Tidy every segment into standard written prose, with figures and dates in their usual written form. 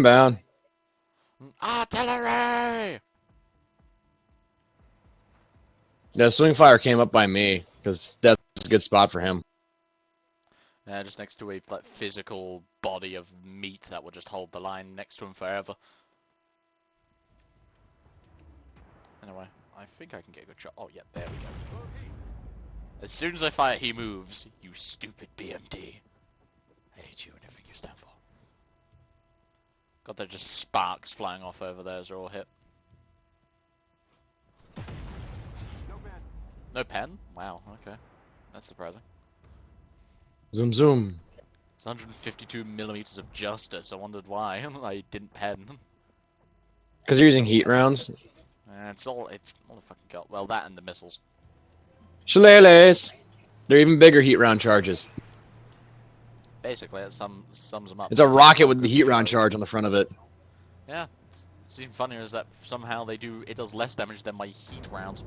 Bound. Artillery! Yeah, swing fire came up by me because that's a good spot for him. Just next to a like physical body of meat that will just hold the line next to him forever. Anyway, I think I can get a good shot. Oh, yeah, there we go. As soon as I fire, he moves. You stupid BMD. I hate you and everything you stand for. God, they're just sparks flying off over there as they're all hit. No pen? Wow, okay. That's surprising. Zoom, zoom. It's 152 millimeters of justice. I wondered why I didn't pen. Because you're using heat rounds. It's all the fucking got. Well, that and the missiles. Shillelaghs. They're even bigger heat round charges. Basically, it sums them up. It's a rocket with the heat round charge on the front of it. Yeah. What's even funnier is that somehow it does less damage than my heat rounds.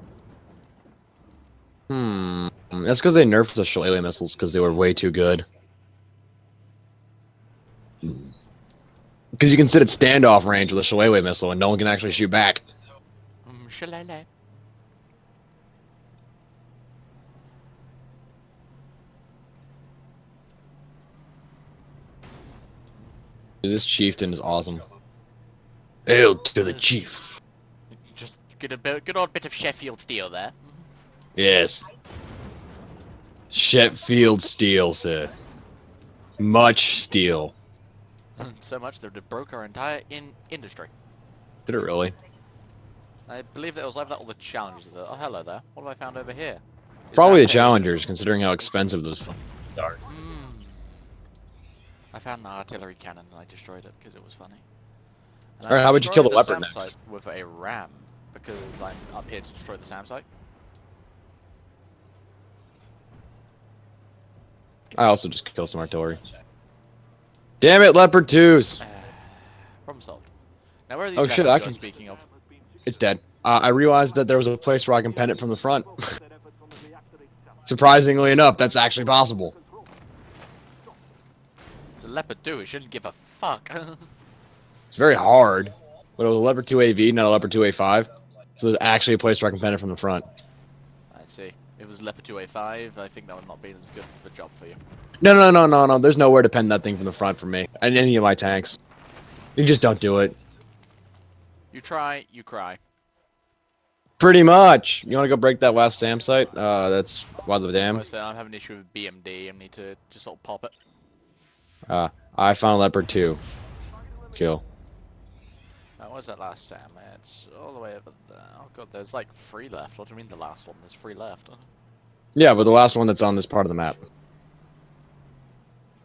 That's because they nerfed the Shillelagh missiles because they were way too good. Because you can sit at standoff range with a Shillelagh missile and no one can actually shoot back. Shillelagh. This chieftain is awesome. Hail to the chief. Just get a good old bit of Sheffield steel there. Yes. Sheffield steel, sir. Much steel. So much that it broke our entire industry. Did it really? I believe that it was like that all the challenges. Oh, hello there. What have I found over here? Probably the challengers, considering how expensive those are. I found an artillery cannon and I destroyed it because it was funny. Alright, how would you kill the leopard next? Site with a ram because I'm up here to destroy the SAM site. I also just killed some artillery. Damn it, leopard 2s! Problem solved. Now where are these oh shit, I can... speaking of? It's dead. I realized that there was a place where I can pen it from the front. Surprisingly enough, that's actually possible. It's a Leopard 2, it shouldn't give a fuck. It's very hard. But it was a Leopard 2 AV, not a Leopard 2 A5. So there's actually a place where I can pen it from the front. I see. If it was Leopard 2 A5, I think that would not be as good of a job for you. No. There's nowhere to pen that thing from the front for me. And any of my tanks. You just don't do it. You try, you cry. Pretty much. You want to go break that last SAM site? That's was a dam. I'm having an issue with BMD. I need to just sort of pop it. I found Leopard 2. Kill. Where's that last SAM? It's all the way over there. Oh god, there's like 3 left. What do you mean the last one? There's 3 left. Yeah, but the last one that's on this part of the map.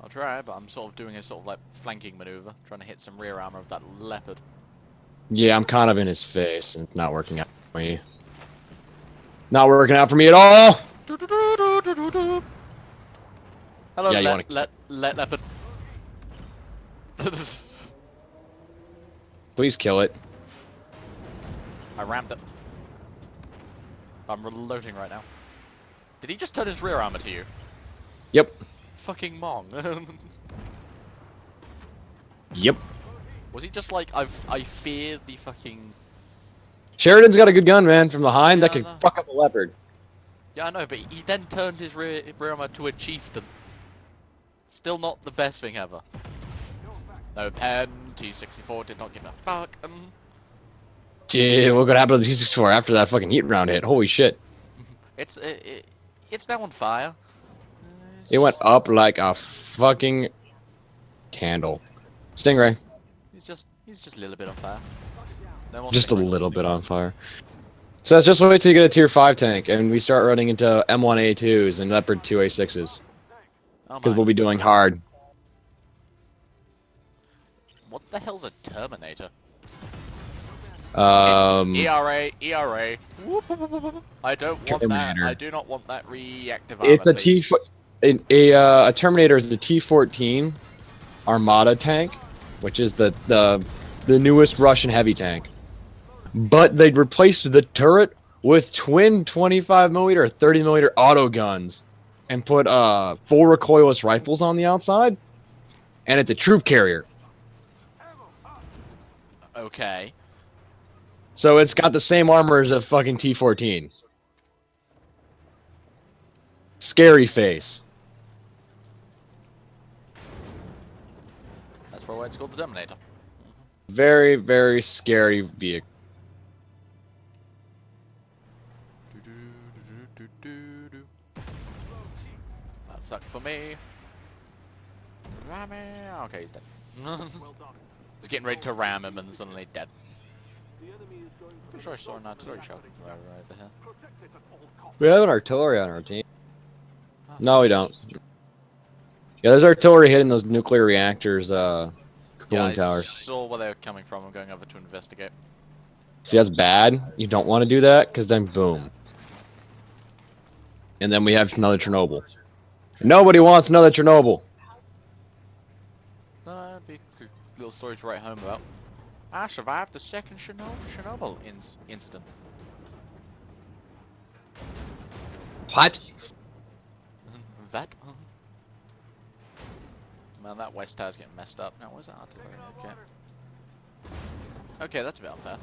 I'll try, but I'm sort of doing a sort of like flanking maneuver, trying to hit some rear armor of that leopard. Yeah, I'm kind of in his face, and it's not working out for me. Not working out for me at all! Hello, yeah, leopard. Please kill it. I rammed it. I'm reloading right now. Did he just turn his rear armor to you? Yep. Fucking Mong. Yep. Was he just like, I fear the fucking... Sheridan's got a good gun, man, from behind that could fuck up a leopard. Yeah, I know, but he then turned his rear armor to a chieftain. Still not the best thing ever. No pen, T-64 did not give a fuck. Gee, what could happen to the T-64 after that fucking heat round hit? Holy shit. It's now on fire. It went up like a fucking candle. Stingray. He's just a little bit on fire. No just a little bit on fire. So that's just wait till you get a tier 5 tank and we start running into M1A2s and Leopard 2A6s. Because we'll be doing hard. What the hell's a Terminator? ERA. I don't want Terminator. that. I do not want that reactive armor. It's a Terminator is the T-14 Armada tank, which is the newest Russian heavy tank. But they replaced the turret with twin 25mm or 30mm auto guns and put full recoilless rifles on the outside, and it's a troop carrier. Okay. So it's got the same armor as a fucking T-14. Scary face. That's probably why it's called the Terminator. Very, very scary vehicle. That sucked for me. Ram him. Okay, he's dead. He's getting ready to ram him and suddenly dead. I'm sure I saw an artillery shot right over here. We have an artillery on our team. No, we don't. Yeah, there's artillery hitting those nuclear reactors, Yeah, cooling I towers. saw where they were coming from. I'm going over to investigate. See, that's bad. You don't want to do that, because then boom. And then we have another Chernobyl. Nobody wants another Chernobyl. That'd be a good little story to write home about. I survived the second Chernobyl incident. What? That? Man, that west tower's getting messed up. Now, where's that artillery? Okay. Okay, that's a bit unfair.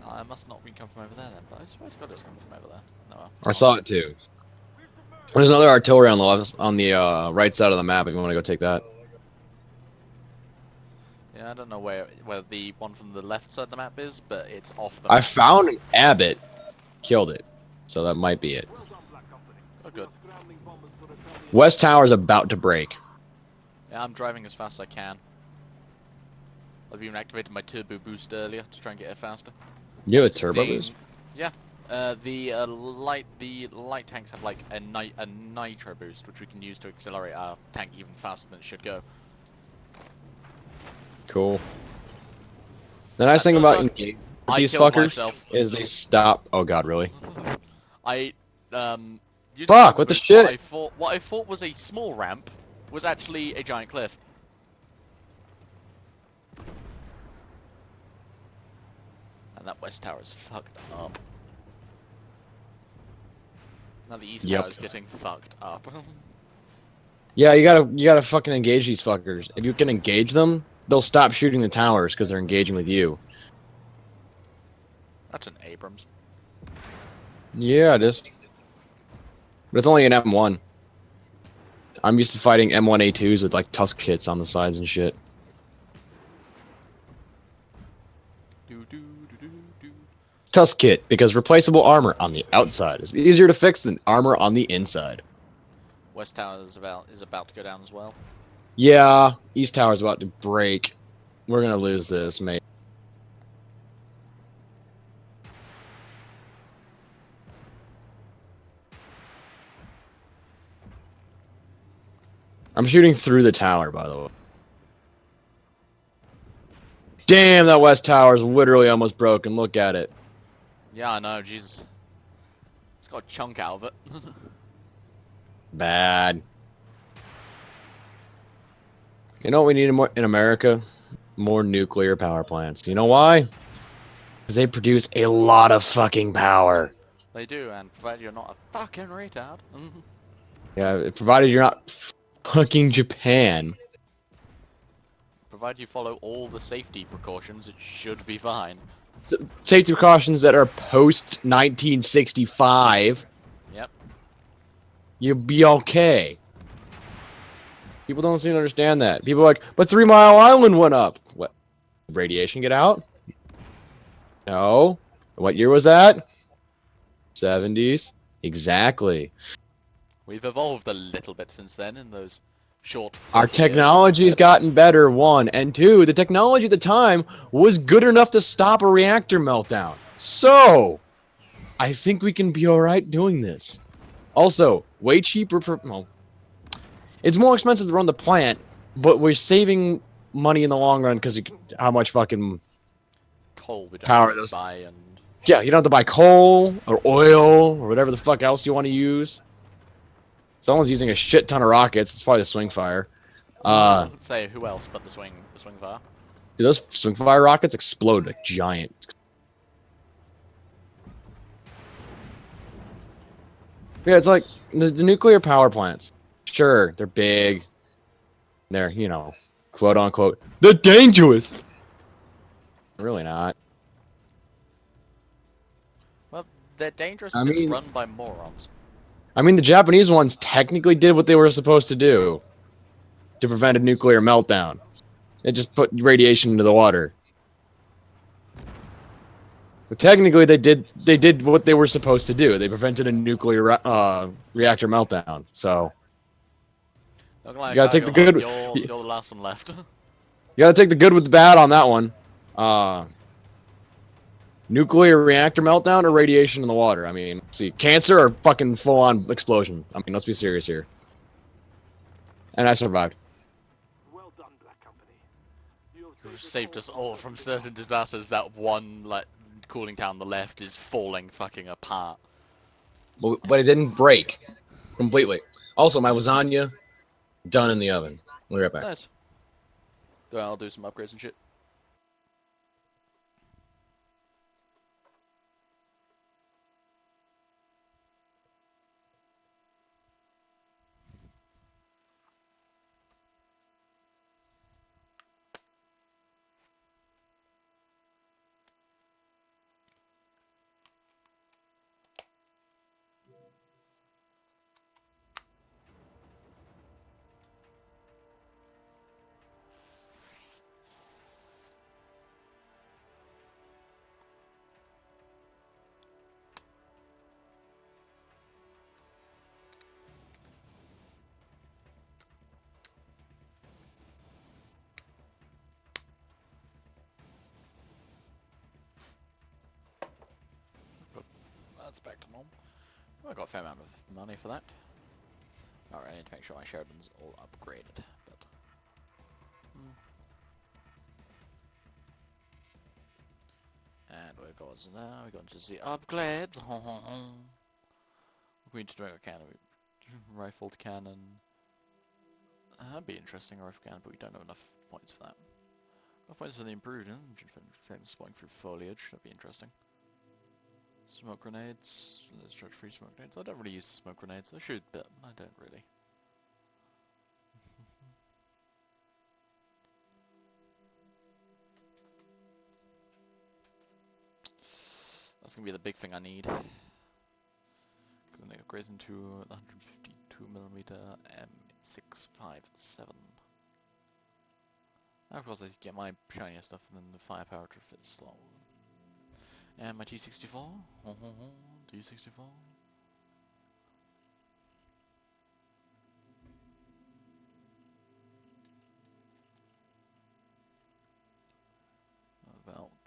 I must not come from over there then, but I swear to God it's coming from over there. No, well. I saw it too. There's another artillery on the left, on the right side of the map. If you want to go take that. Yeah, I don't know where the one from the left side of the map is, but it's off the I map. found an Abbott, killed it, so that might be it. Oh, good. West Tower's about to break. Yeah, I'm driving as fast as I can. I've even activated my turbo boost earlier to try and get it faster. You have a It's turbo staying- boost? Yeah. The light tanks have like a nitro boost, which we can use to accelerate our tank even faster than it should go. Cool. The nice thing about engaging with these killed fuckers myself. is they stop. Oh god, really? I used Fuck, turbo what the boost, shit? What I thought was a small ramp was actually a giant cliff. And that west tower is fucked up. Now the east tower is getting fucked up. Yeah, you gotta fucking engage these fuckers. If you can engage them, they'll stop shooting the towers because they're engaging with you. That's an Abrams. Yeah, it is. But it's only an M1. I'm used to fighting M1A2s with like tusk kits on the sides and shit. Tusk kit, because replaceable armor on the outside is easier to fix than armor on the inside. West tower is about to go down as well. Yeah, East Tower's about to break. We're gonna lose this, mate. I'm shooting through the tower, by the way. Damn, that West Tower is literally almost broken. Look at it. Yeah, I know, Jesus. It's got a chunk out of it. Bad. You know what we need more in America? More nuclear power plants. You know why? Because they produce a lot of fucking power. They do, and provided you're not a fucking retard. Yeah, provided you're not fucking Japan. Provided you follow all the safety precautions, it should be fine. Safety precautions that are post 1965. Yep. You'll be okay. People don't seem to understand that. People are like, but 3 Mile Island went up. What? Radiation get out? No. What year was that? 70s. Exactly. We've evolved a little bit since then in those short 40 Our years. technology's gotten better, one. And two, the technology at the time was good enough to stop a reactor meltdown. So, I think we can be alright doing this. Also, way cheaper for... Well, it's more expensive to run the plant, but we're saving money in the long run because how much fucking coal we don't power have to those... buy and... Yeah, you don't have to buy coal or oil or whatever the fuck else you want to use. Someone's using a shit ton of rockets. It's probably the swing fire. Say who else but the swing fire? Do those swing fire rockets explode like giant? Yeah, it's like the nuclear power plants. Sure, they're big. They're, you know, quote unquote, the dangerous. Really not. Well, they're dangerous I if it's mean, run by morons. the Japanese ones technically did what they were supposed to do to prevent a nuclear meltdown. They just put radiation into the water. But technically, they did what they were supposed to do. They prevented a nuclear reactor meltdown. So Not you like gotta take the good. you're You the last one left. gotta take the good with the bad on that one. Nuclear reactor meltdown or radiation in the water. I mean, let's see, cancer or fucking full-on explosion. I mean, let's be serious here. And I survived. Well done, Black Company. You've saved us all from certain disasters. That one, like, cooling town on the left is falling fucking apart. But it didn't break completely. Also, my lasagna done in the oven. We'll be right back. Nice. Then I'll do some upgrades and shit. That's back to normal. I got a fair amount of money for that. Alright, I need to make sure my Sheridan's all upgraded, but... And we're going now, we're going to see upgrades. We need to do a cannon, rifled cannon. That'd be interesting, a rifle cannon, but we don't have enough points for that. Enough points for the improved, spawning through foliage, that'd be interesting. Smoke grenades, let's try free smoke grenades. I don't really use smoke grenades, I should, but I don't really. That's gonna be the big thing I need. Then it upgrades into the 152mm M657. And of course I get my shinier stuff and then the firepower to fit slow. And my T64. T64.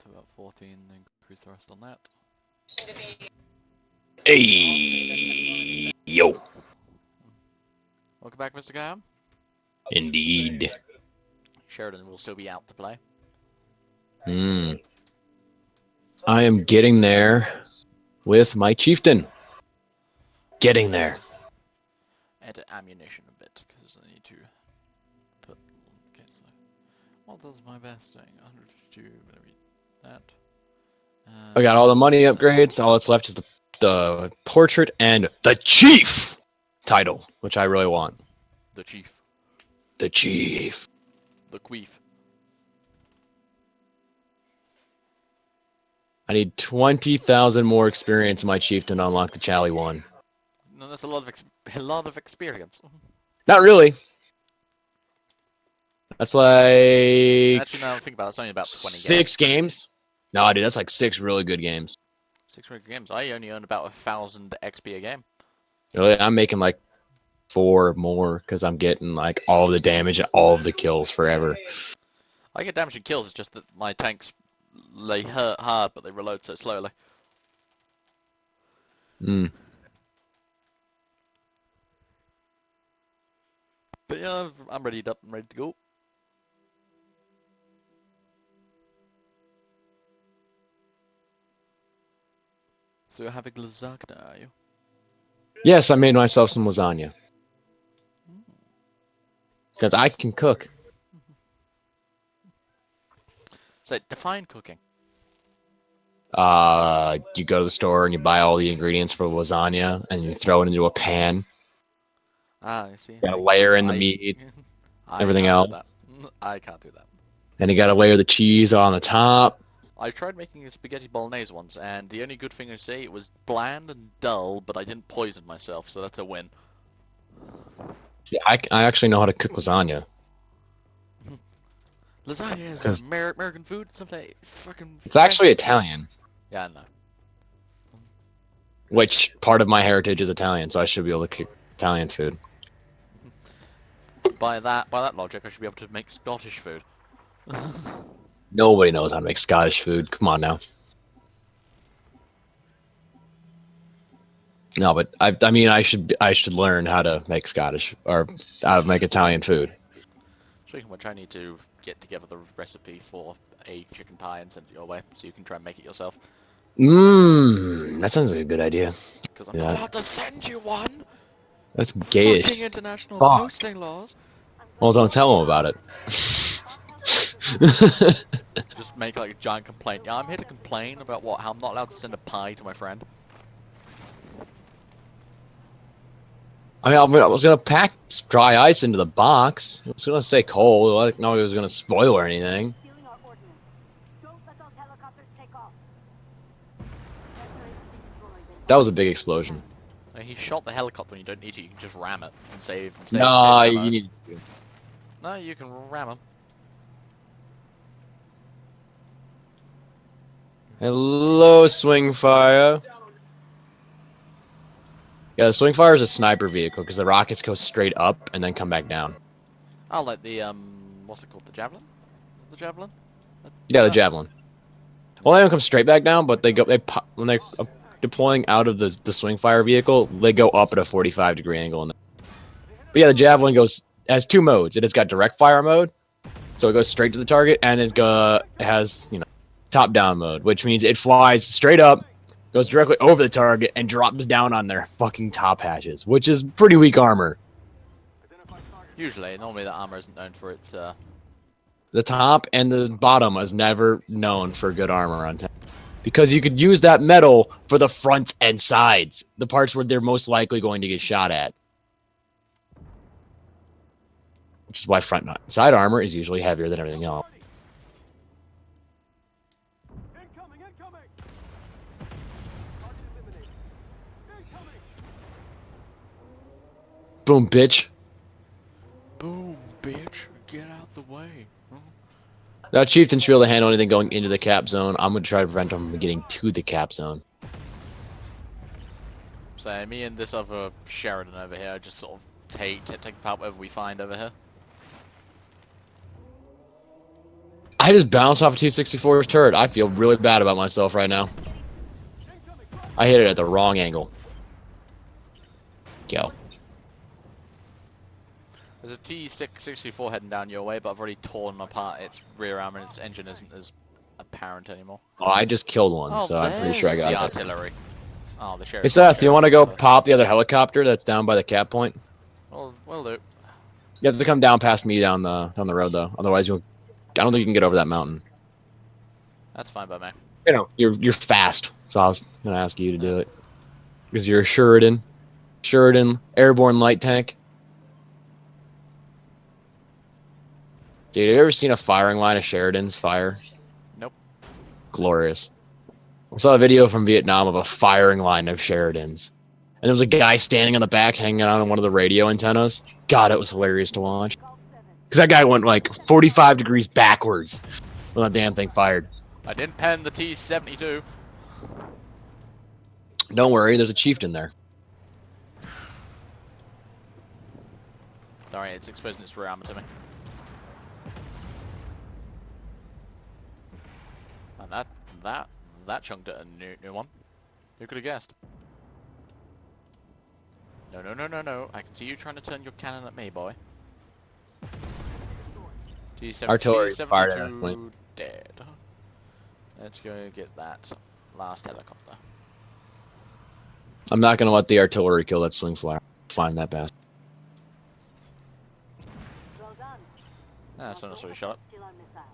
About 14, then increase the rest on that. Hey, yo. Welcome back, Mr. Cam. Indeed. Sheridan will still be out to play. I am getting there with my chieftain. Getting there. Edit ammunition a bit, because I need to put... Okay, so... What does my best doing? 152, that. I got all the money upgrades. All that's left is the portrait and the chief title, which I really want. The chief. The chief. The queef. I need 20,000 more experience in my chieftain to unlock the Chally one. No, that's a lot of experience. Not really. That's like... Actually, now think about it, it's only about 20 games. 6 games? No, dude, that's like 6 really good games. 6 really good games. I only earn about 1,000 XP a game. Really, I'm making like 4 more because I'm getting like all the damage and all of the kills forever. I get damage and kills, it's just that my tanks, they hurt hard, but they reload so slowly. But yeah, I'm ready up and ready to go. So you're having lasagna, are you? Yes, I made myself some lasagna. Because I can cook. So, define cooking. You go to the store and you buy all the ingredients for lasagna and you throw it into a pan. Ah, I see. You gotta layer in the meat, everything else. I can't do that. And you gotta layer the cheese on the top. I tried making a spaghetti bolognese once, and the only good thing I say, it was bland and dull, but I didn't poison myself, so that's a win. See, I actually know how to cook lasagna. Lasagna is 'Cause American food, something fucking. it's actually Italian, Yeah, I know. which part of my heritage is Italian, so I should be able to cook Italian food. By that logic, I should be able to make Scottish food. Nobody knows how to make Scottish food. Come on now. No, but I mean, I should learn how to make Scottish or how to make Italian food. Speaking of which, I need to get together the recipe for a chicken pie and send it your way, so you can try and make it yourself. That sounds like a good idea. Because I'm Yeah. not allowed to send you one! That's Fucking gayish. international Fuck. posting laws! Well, don't tell them about it. Just make like a giant complaint. Yeah, I'm here to complain about how I'm not allowed to send a pie to my friend. I mean, I was gonna pack dry ice into the box. It's gonna stay cold. I didn't know it was gonna spoil or anything. Stealing our ordnance. Don't let those helicopters take off. That was a big explosion. He shot the helicopter when you don't need to. You can just ram it and save. No, save you ammo. need. No, you can ram him. Hello, swing fire. Yeah, the swing fire is a sniper vehicle because the rockets go straight up and then come back down. Oh, like the what's it called? The javelin? The javelin? Yeah, the javelin. Well, they don't come straight back down, but they pop when they're deploying out of the swing fire vehicle. They go up at a 45-degree angle. But yeah, the javelin has two modes. It has got direct fire mode, so it goes straight to the target, and it has top down mode, which means it flies straight up, goes directly over the target, and drops down on their fucking top hatches, which is pretty weak armor. Usually, normally the armor isn't known for its The top and the bottom is never known for good armor on tank. Because you could use that metal for the fronts and sides, the parts where they're most likely going to get shot at. Which is why front and side armor is usually heavier than everything else. Incoming! Incoming! Target eliminated. Incoming! Boom, bitch. boom, bitch, get out the way. Now, Chieftain should be able to handle anything going into the cap zone. I'm going to try to prevent them from getting to the cap zone. So me and this other Sheridan over here just sort of take apart whatever we find over here. I just bounced off a T-64's turret. I feel really bad about myself right now. I hit it at the wrong angle. Go. There's a T-64 heading down your way, but I've already torn apart its rear armor and its engine isn't as apparent anymore. Oh, I just killed one, so I'm pretty sure I there's got the it. artillery. Oh, the Hey sheriff. Seth, you want to go pop the other helicopter that's down by the cap point? We'll do. You have to come down past me down the road though. Otherwise, I don't think you can get over that mountain. That's fine by me. You know, you're fast, so I was gonna ask you to do it because you're a Sheridan airborne light tank. Dude, have you ever seen a firing line of Sheridans fire? Nope. Glorious. I saw a video from Vietnam of a firing line of Sheridans. And there was a guy standing on the back hanging out on one of the radio antennas. God, it was hilarious to watch. Because that guy went like 45 degrees backwards when that damn thing fired. I didn't pen the T-72. Don't worry, there's a chieftain there. Alright, it's exposing its rear armor to me. And that chunked at a new one. Who could have guessed? No. I can see you trying to turn your cannon at me, boy. Artillery T-72 fired at us. dead. Let's go get that last helicopter. I'm not going to let the artillery kill that swing flyer. Find that bastard. Well done. Ah, so we shot it. Steal our missiles.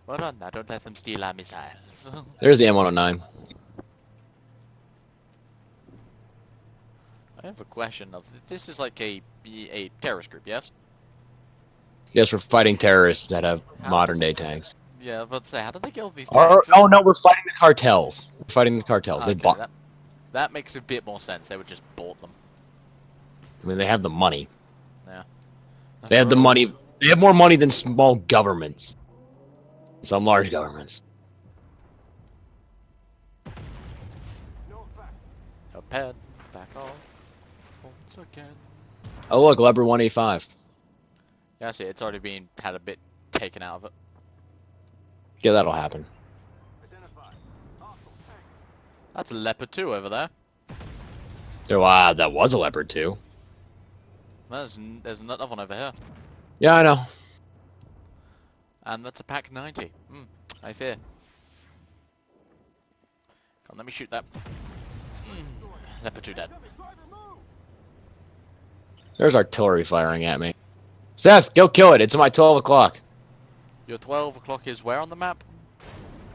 Well done, now don't let them steal our missiles. There's the M109. I have a question of, this is like a terrorist group, yes? Yes, we're fighting terrorists that have How modern day tanks. Yeah, but say, how did they get all these Or, tanks? oh no, we're fighting the cartels. We're fighting the cartels. They Okay, bought. that makes a bit more sense. They would just bought them. I mean, they have the money. Yeah. They have the After all, money. They have more money than small governments. Some large governments. No effect. a pet back off once again. Oh look, Leopard 185. Yeah, see, it's already had a bit taken out of it. Yeah, that'll happen. Identified. Hostile tank. That's a leopard 2 over there. That was a Leopard too. There's another one over here. Yeah, I know. And that's a pack 90. I fear. Come on, let me shoot that. Leopard 2 dead. Coming. Driver, move. There's artillery firing at me. Seth, go kill it. It's my 12 o'clock. Your 12 o'clock is where on the map?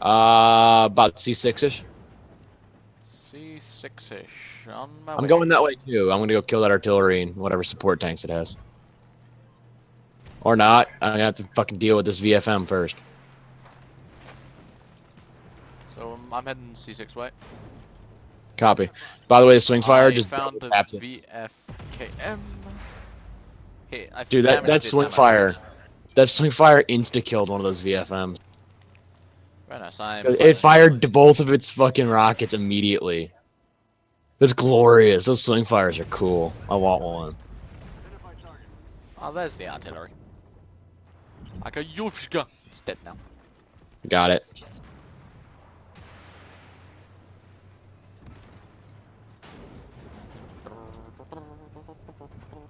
About C6ish. C6-ish. On my I'm way. going that way too. I'm gonna go kill that artillery and whatever support tanks it has. Or not. I'm gonna have to fucking deal with this VFM first. So I'm heading C6 way. Copy. By the way, the swing fire I just found the tapped it. VFKM. Hey, I Dude, that damaged its swing ammo. fire, that swing fire insta killed one of those VFMs. Very nice. I'm It fired both of its fucking rockets immediately. That's glorious. Those swing fires are cool. I want one. Identify target. Oh, there's the artillery. Akayushka. It's dead now. Got it.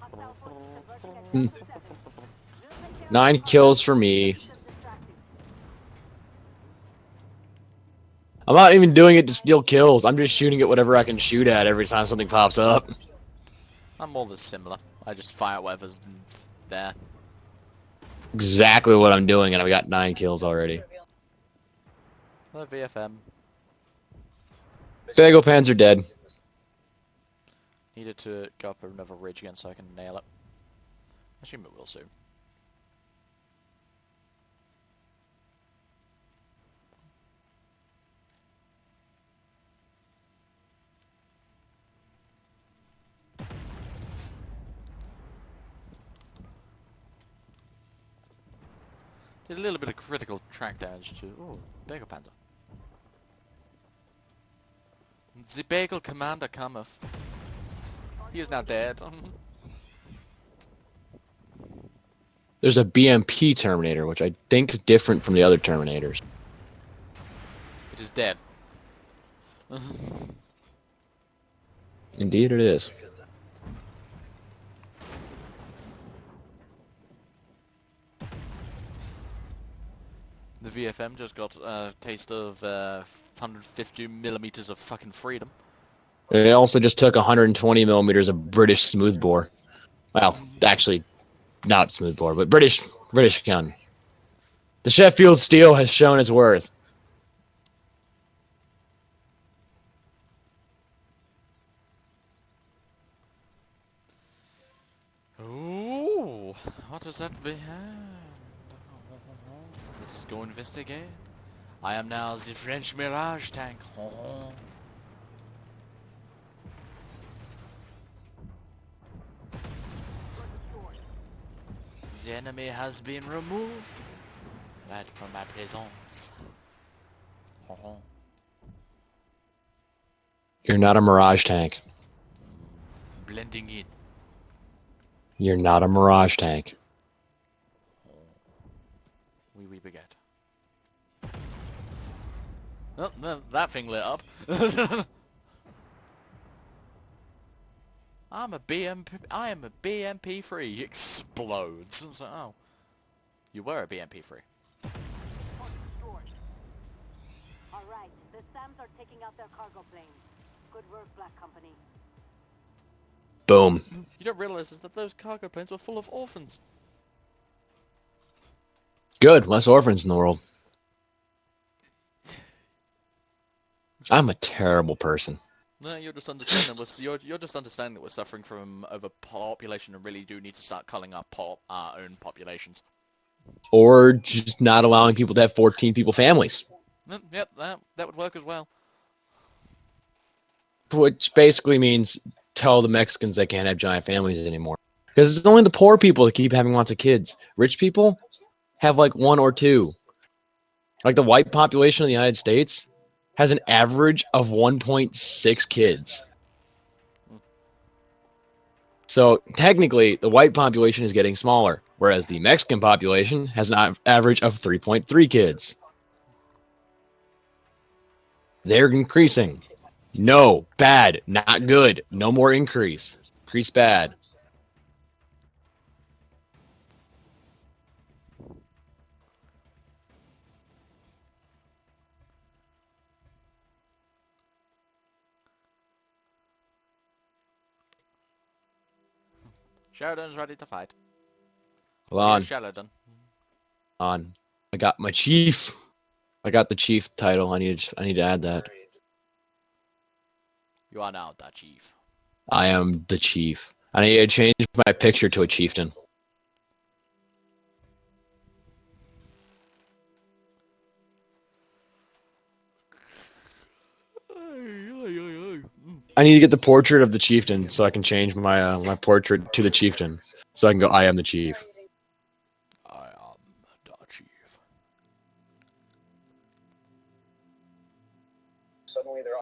Hostile forces converging at Hmm. Delta 7. 9 kills for me. Distracted. I'm not even doing it to steal kills. I'm just shooting at whatever I can shoot at every time something pops up. I'm more than similar. I just fire whatever's there. Exactly what I'm doing, and I've got 9 kills already. The VFM. Bagel pans are dead. Needed to go up another ridge again so I can nail it. I assume it will soon. Did a little bit of critical track damage to... Ooh, Bagel Panzer. The Bagel Commander cometh. He is now dead. There's a BMP Terminator, which I think is different from the other Terminators. It is dead. Indeed it is. The VFM just got a taste of 150 millimeters of fucking freedom. It also just took 120 millimeters of British smoothbore. Well, actually, not smoothbore, but British gun. The Sheffield steel has shown its worth. Ooh, what is that behind? Let us go investigate. I am now the French Mirage tank. The enemy has been removed. Right from my presence. You're not a Mirage tank. Blending in. You're not a Mirage tank. We beget. Oh, no, that thing lit up. I am a BMP3. Explodes. It's like, oh, you were a BMP3. Target destroyed. All right, the SAMs are taking out their cargo planes. Good work, Black Company. Boom. You don't realize is that those cargo planes were full of orphans. Good. Less orphans in the world. I'm a terrible person. No, you're just understanding you're just understanding that we're suffering from overpopulation and really do need to start culling our own populations. or just not allowing people to have 14 people families, Yep, that would work as well. which basically means tell the Mexicans they can't have giant families anymore. Because it's only the poor people that keep having lots of kids. Rich people have like one or two. Like the white population of the United States has an average of 1.6 kids. So technically, the white population is getting smaller, whereas the Mexican population has an average of 3.3 kids. They're increasing. No, bad, not good. No more increase. Increase bad. Sheridan's ready to fight. Hold Here's on, Sheridan. on. I got my chief. I got the chief title. I need to add that. You are now the chief. I am the chief. I need to change my picture to a chieftain. I need to get the portrait of the chieftain so I can change my my portrait to the chieftain. So I can go, I am the chief. I am the chief. Suddenly they're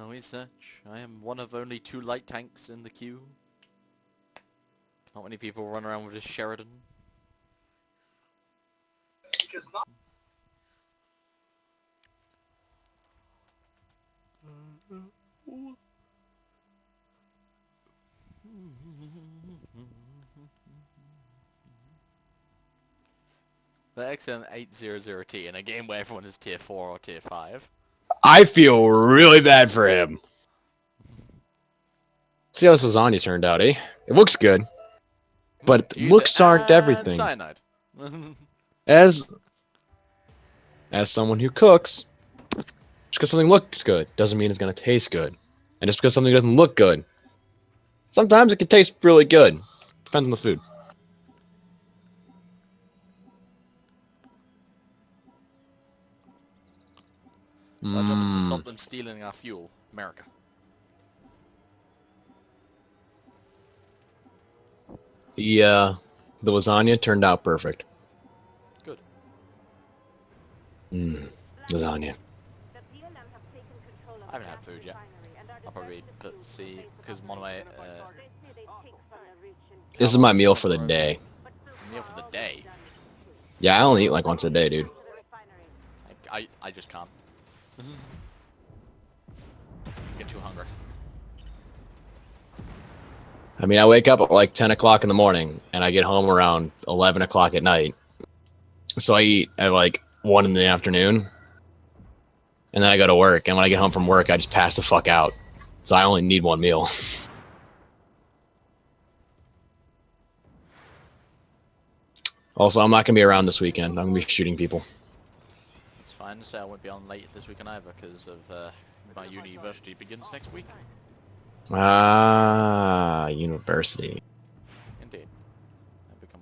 Research. I am one of only 2 light tanks in the queue. Not many people run around with a Sheridan. The XM800T in a game where everyone is tier 4 or tier 5. I feel really bad for him. See how this lasagna turned out, eh? It looks good, but Use looks it aren't and everything. cyanide. As someone who cooks, just because something looks good doesn't mean it's gonna taste good, and just because something doesn't look good, sometimes it can taste really good. Depends on the food. Our job is to stop them stealing our fuel, America. The lasagna turned out perfect. Good. Lasagna. I haven't had food yet. I'll probably put C because one of my This is my meal for the day. meal for the day. Yeah, I only eat like once a day, dude. I just can't. Get too hungry. I mean, I wake up at like 10 o'clock in the morning, and I get home around 11 o'clock at night. So I eat at like 1 in the afternoon, and then I go to work. And when I get home from work, I just pass the fuck out. So I only need one meal. Also, I'm not going to be around this weekend. I'm going to be shooting people. It's fine to say I won't be on late this weekend either because of my university begins next week. Ah, university. Indeed.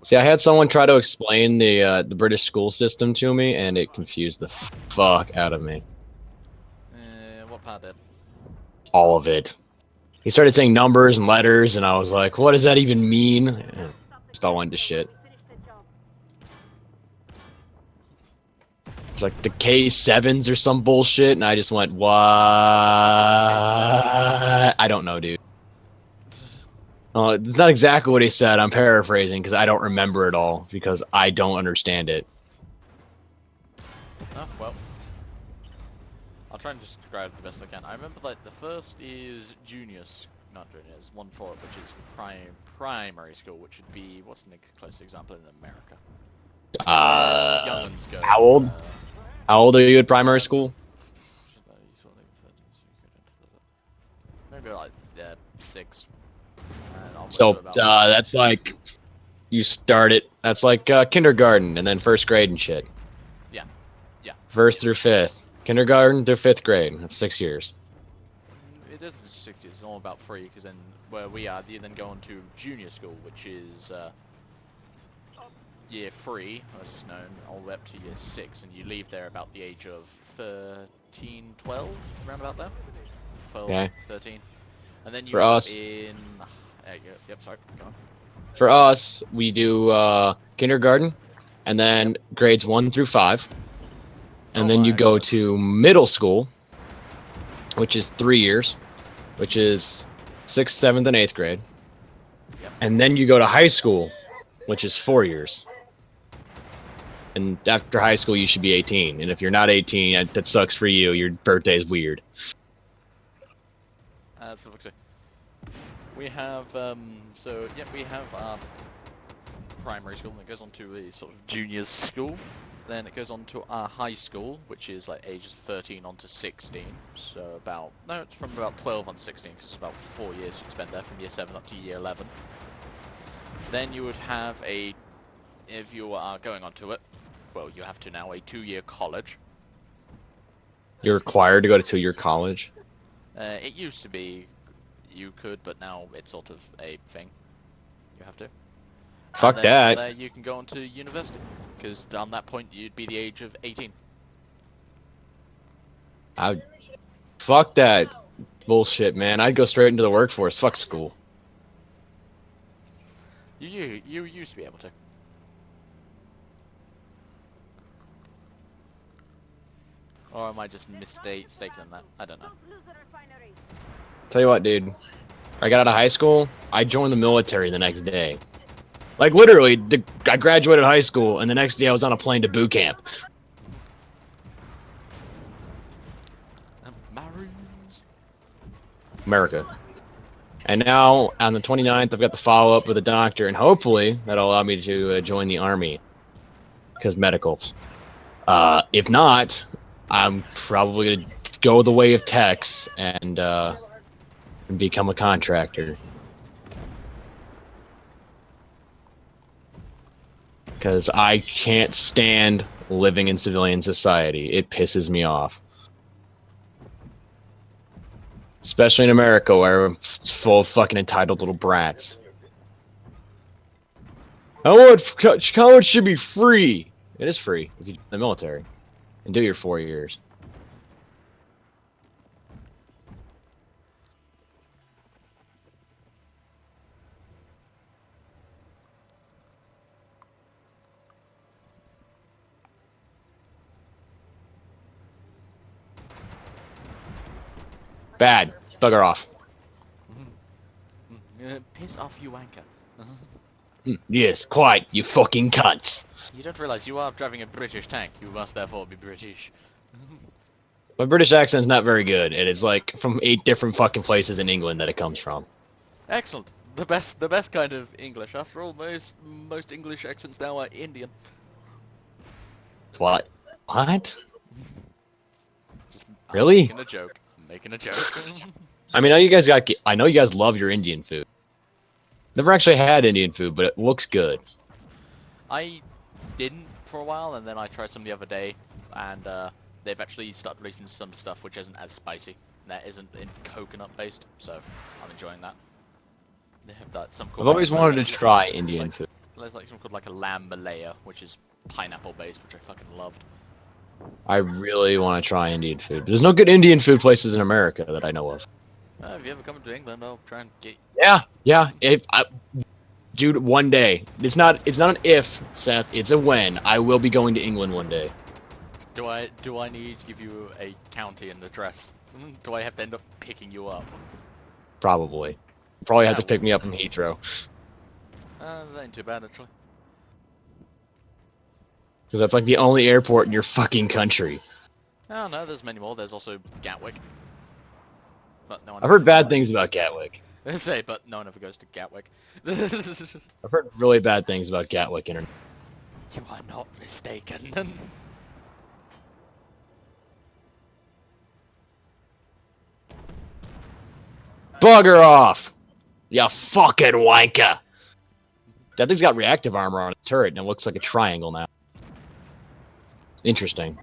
See, I had someone try to explain the British school system to me, and it confused the fuck out of me. What part did? All of it. He started saying numbers and letters, and I was like, what does that even mean? And just all went to shit. It's like the K7s or some bullshit, and I just went, what? I don't know, dude. It's not exactly what he said. I'm paraphrasing because I don't remember it all because I don't understand it. Oh, well. I'll try and just describe the best I can. I remember like the first is not juniors, 1-4, which is primary school, which would be, what's the close example in America? Young'uns go. How old? How old are you at primary school? Maybe like 6. And onwards So to about that's like you start it. That's like kindergarten and then first grade and shit. Yeah. Yeah. First through fifth. Kindergarten through fifth grade. That's 6 years. It is the 60s. It's all about 3, because then where we are, you then go on to junior school, which is year 3, as it's known, all the way up to year 6, and you leave there about the age of 13, 12, around about there. 12, Okay. 13. And then you For end us- up in... Yep, sorry, go on. For us, we do kindergarten, and then grades 1 through 5, and Oh, then you go excellent. to middle school, which is 3 years, which is 6th, 7th, and 8th grade, Yep. and then you go to high school, which is 4 years. And after high school, you should be 18. And if you're not 18, that sucks for you. Your birthday's weird. So let's see. We have, we have primary school that goes on to a sort of junior school. Then it goes on to our high school, which is like ages 13 on to 16. So it's from about 12 on to 16, because it's about 4 years you'd spend there from year 7 up to year 11. Then you would have if you are going on to it, well, you have to now, a 2-year college. You're required to go to 2-year college. It used to be you could, but now it's sort of a thing. You have to. Fuck and then that. From there, you can go on to university, because on that point you'd be the age of 18. Fuck that bullshit, man. I'd go straight into the workforce. Fuck school. You used to be able to. Or am I just mistaken in that? I don't know. Tell you what, dude. I got out of high school. I joined the military the next day. Like, literally, I graduated high school, and the next day I was on a plane to boot camp. Marines. America. And now, on the 29th, I've got the follow-up with a doctor, and hopefully that'll allow me to join the Army. Because medicals. If not, I'm probably going to go the way of Tex and become a contractor. Because I can't stand living in civilian society. It pisses me off. Especially in America, where it's full of fucking entitled little brats. College should be free. It is free if you're in the military. And do your 4 years. Bad. Bugger off. Piss off, you wanker. Yes, quite, you fucking cunts. You don't realize you are driving a British tank. You must therefore be British. My British accent's not very good. It is like from 8 different fucking places in England that it comes from. Excellent. The best kind of English. After all, most English accents now are Indian. What? What? Just Really? Making a joke. I'm making a joke. I mean, I know you guys love your Indian food. Never actually had Indian food, but it looks good. I didn't for a while, and then I tried some the other day, and they've actually started releasing some stuff which isn't as spicy. That isn't coconut based, so I'm enjoying that. They have that some. I've always wanted to try Indian food. There's like something called like a lamb malaya, which is pineapple based, which I fucking loved. I really want to try Indian food. There's no good Indian food places in America that I know of. If you ever come to England, I'll try and get. Yeah. Dude, one day. It's not an if, Seth. It's a when. I will be going to England one day. Do I need to give you a county and address? Do I have to end up picking you up? Probably. Probably have to pick me up in Heathrow. That ain't too bad actually. Because that's like the only airport in your fucking country. Oh no, there's many more. There's also Gatwick. But no one. I've heard bad things about Gatwick. I say, but no one ever goes to Gatwick. You I've heard really bad things about Gatwick Internet. are not mistaken. Bugger off! Ya fucking wanker! That thing's got reactive armor on its turret, and it looks like a triangle now. Interesting.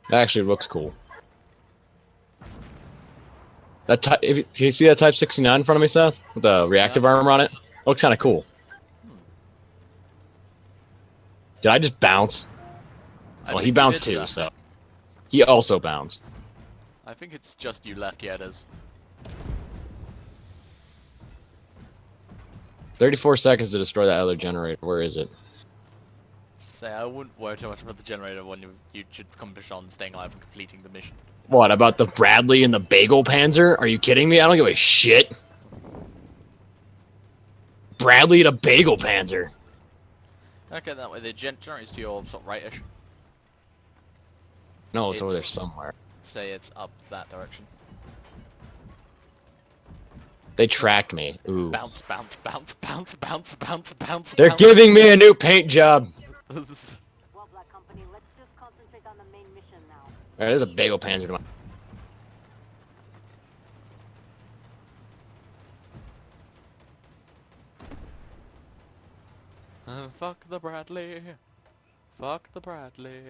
That actually looks cool. That can you see that Type 69 in front of me, Seth? With the reactive armor on it? Looks kind of cool. Did I just bounce? Well, he bounced too, so... He also bounced. I think it's just you left, yeah it is. 34 seconds to destroy that other generator. Where is it? Say, I wouldn't worry too much about the generator when you should accomplish on staying alive and completing the mission. What, about the Bradley and the Bagel Panzer? Are you kidding me? I don't give a shit. Bradley and a Bagel Panzer. Okay, that way the generator's to your sort of rightish. No, it's over there somewhere. Say it's up that direction. They tracked me. Ooh. Bounce, bounce, bounce, bounce, bounce, bounce, bounce. They're bounce. giving me a new paint job. Well, Black Company, let's just concentrate on the main mission now. Alright, there's a Bagel Panzer to my... Fuck the Bradley. Fuck the Bradley.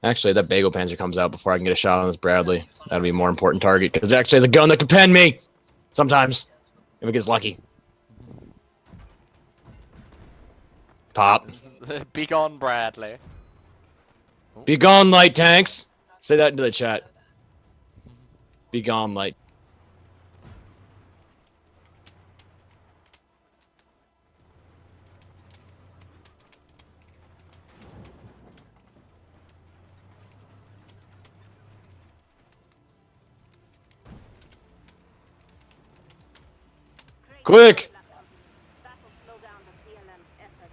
Actually, that Bagel Panzer comes out before I can get a shot on this Bradley. That'd be a more important target, because it actually has a gun that can pen me! Sometimes. If it gets lucky. Pop. Be gone, Bradley. Be gone, light tanks! Say that into the chat. Be gone, light. Quick! That will slow down the CLM's effort.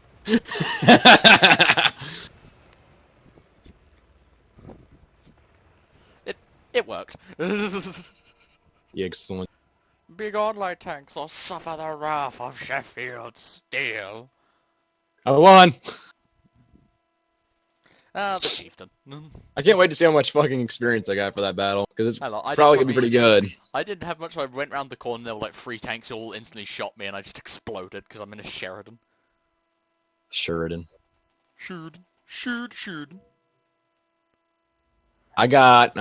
It worked. Excellent. Be gone, light tanks, or suffer the wrath of Sheffield steel. I won! Ah, the chieftain. I can't wait to see how much fucking experience I got for that battle, because it's Hello, I probably did gonna be pretty good. I didn't have much. I went round the corner, and there were like 3 tanks who all instantly shot me, and I just exploded because I'm in a Sheridan. Sheridan. Sheridan. I got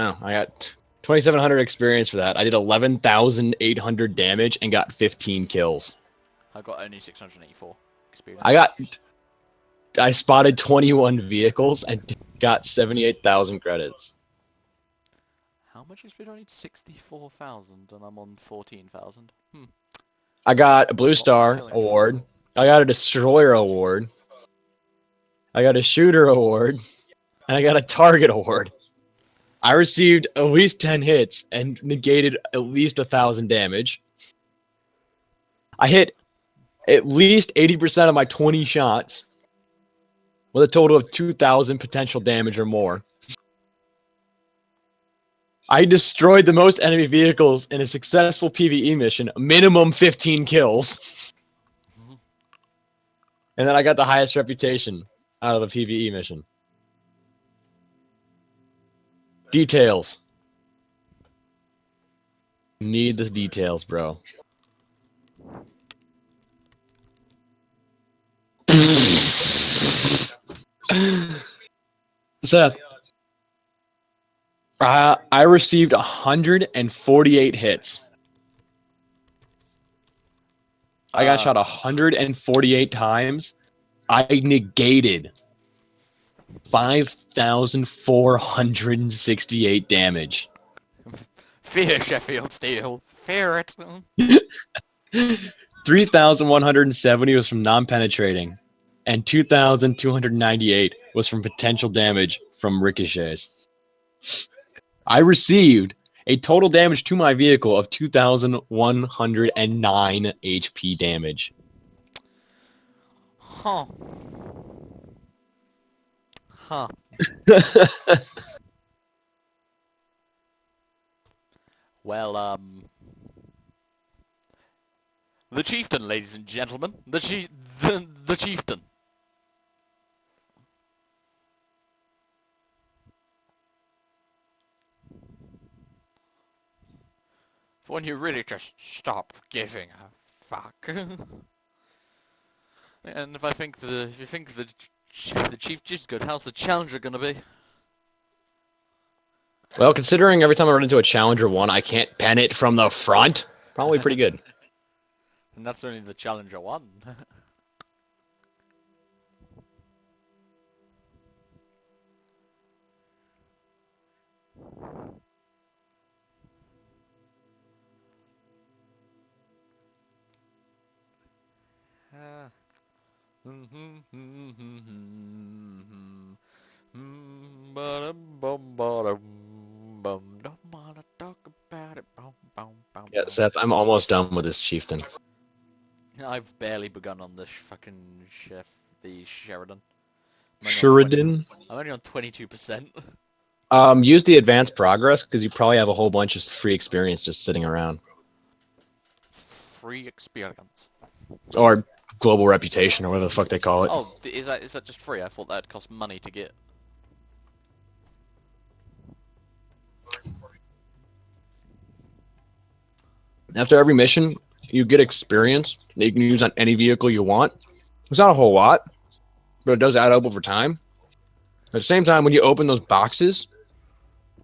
2,700 experience for that. I did 11,800 damage and got 15 kills. I got only 684 experience. I spotted 21 vehicles and got 78,000 credits. How much experience? I need 64,000, and I'm on 14,000. I got a Blue Star award. I got a Destroyer award. I got a Shooter award. And I got a Target award. I received at least 10 hits and negated at least 1,000 damage. I hit at least 80% of my 20 shots with a total of 2,000 potential damage or more. I destroyed the most enemy vehicles in a successful PvE mission, minimum 15 kills. And then I got the highest reputation out of a PvE mission. Details. Need the details, bro. Seth, I received 148 hits. I got shot 148 times. I negated 5,468 damage. Fear Sheffield Steel. Fear it. 3,170 was from non-penetrating, and 2,298 was from potential damage from ricochets. I received a total damage to my vehicle of 2,109 HP damage. Huh. Well, the chieftain, ladies and gentlemen. The chieftain. For when you really just stop giving a fuck. And if you think the Chief is good, how's the Challenger gonna be? Well, considering every time I run into a Challenger 1, I can't pen it from the front, probably pretty good. And that's only the Challenger 1. Don't wanna talk about it. Yeah, Seth, I'm almost done with this chieftain. I've barely begun on this fucking the Sheridan. Sheridan. I'm only on 22%. Use the advanced progress because you probably have a whole bunch of free experience just sitting around, Free experience. or global reputation, or whatever the fuck they call it. Oh, is that just free? I thought that'd cost money to get. After every mission, you get experience that you can use on any vehicle you want. It's not a whole lot, but it does add up over time. At the same time, when you open those boxes,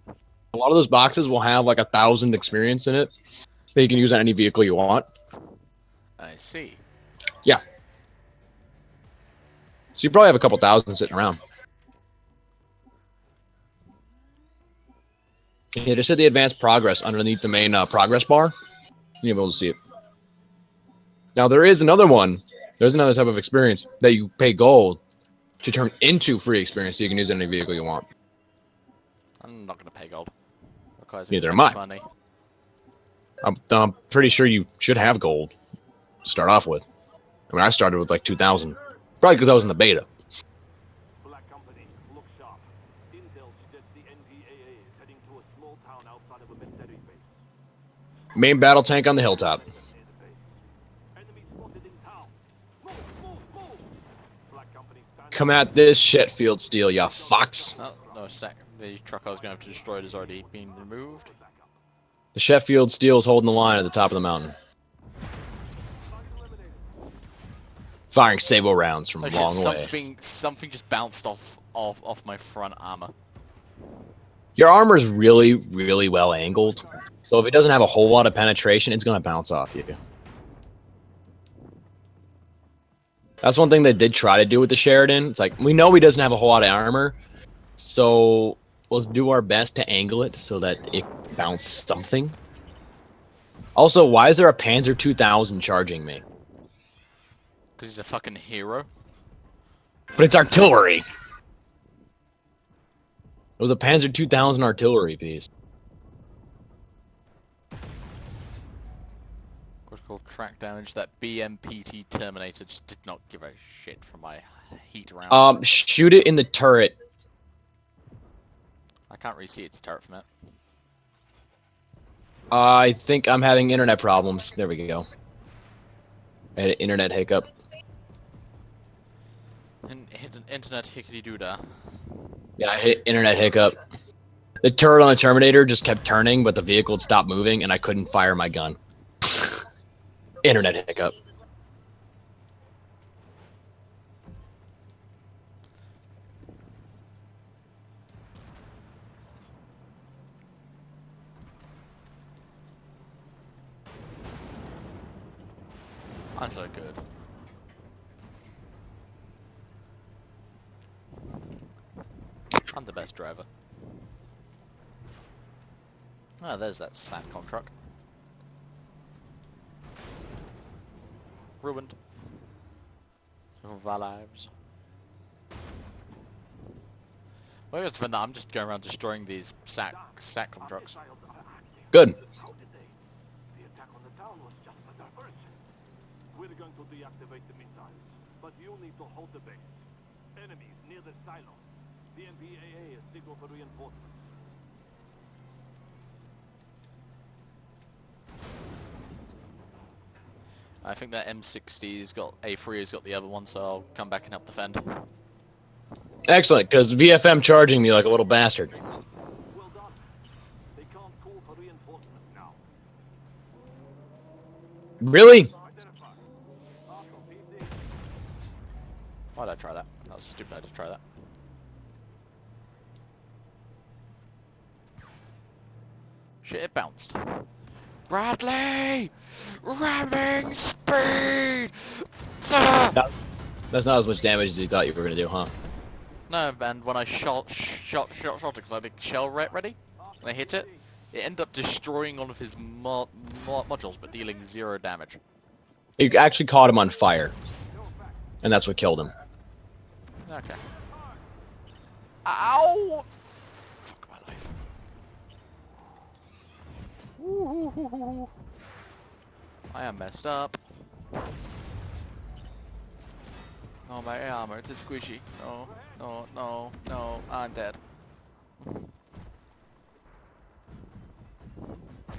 a lot of those boxes will have like 1,000 experience in it that you can use on any vehicle you want. I see. Yeah. So you probably have a couple thousand sitting around. Yeah, just hit the advanced progress underneath the main progress bar. You'll be able to see it. Now, there is another one. There's another type of experience that you pay gold to turn into free experience so you can use any vehicle you want. I'm not gonna pay gold. Requires Neither am I. money. I'm pretty sure you should have gold to start off with. I mean, I started with like 2,000. Probably because I was in the beta. Black Company, look sharp. Intel suggests the NPAA is heading to a small town outside of a military base. Main battle tank on the hilltop. Near the base. Enemy spotted in town. Move, move, move! Black Company standing. Come at this sheffield steel, ya fox. Oh, no, the truck I was going to have to destroy has already been removed. The sheffield steel is holding the line at the top of the mountain. Firing sable rounds from a Oh, long shit, way. something just bounced off my front armor. Your armor is really, really well angled. So if it doesn't have a whole lot of penetration, it's going to bounce off you. That's one thing they did try to do with the Sheridan. It's like, we know he doesn't have a whole lot of armor, so let's do our best to angle it so that it bounces something. Also, why is there a Panzer 2000 charging me? Because he's a fucking hero. But it's artillery. It was a Panzer 2000 artillery piece. Critical track damage. That BMPT Terminator just did not give a shit for my heat round. Shoot it in the turret. I can't really see its turret from it. I think I'm having internet problems. There we go. I had an internet hiccup. Hit an internet hickety doodah. Yeah, I hit internet hiccup. The turret on the Terminator just kept turning, but the vehicle had stopped moving, and I couldn't fire my gun. Internet hiccup. I'm so good. I'm the best driver. Ah, there's that SATCOM truck. Ruined. Some of our lives. Well, I guess for now, I'm just going around destroying these SATCOM trucks. Good. The attack on the town was just a diversion. We're going to deactivate the missiles, but you need to hold the base. Enemies near the silo. The NPAA is signal for reinforcements. I think that M60's got A3's got the other one, so I'll come back and help defend. Excellent, because VFM charging me like a little bastard. Well done. They can't call for reinforcements now. Really? Why did I try that? That was stupid. I just try that. Shit, it bounced. Bradley! Ramming speed! That's not as much damage as you thought you were gonna do, huh? No, and when I shot it, because I had a big shell ready, and I hit it, it ended up destroying all of his modules, but dealing 0 damage. You actually caught him on fire, and that's what killed him. Okay. Ow! Fuck my life. Ooh. I am messed up. Oh, my armor, it's squishy. No, I'm dead.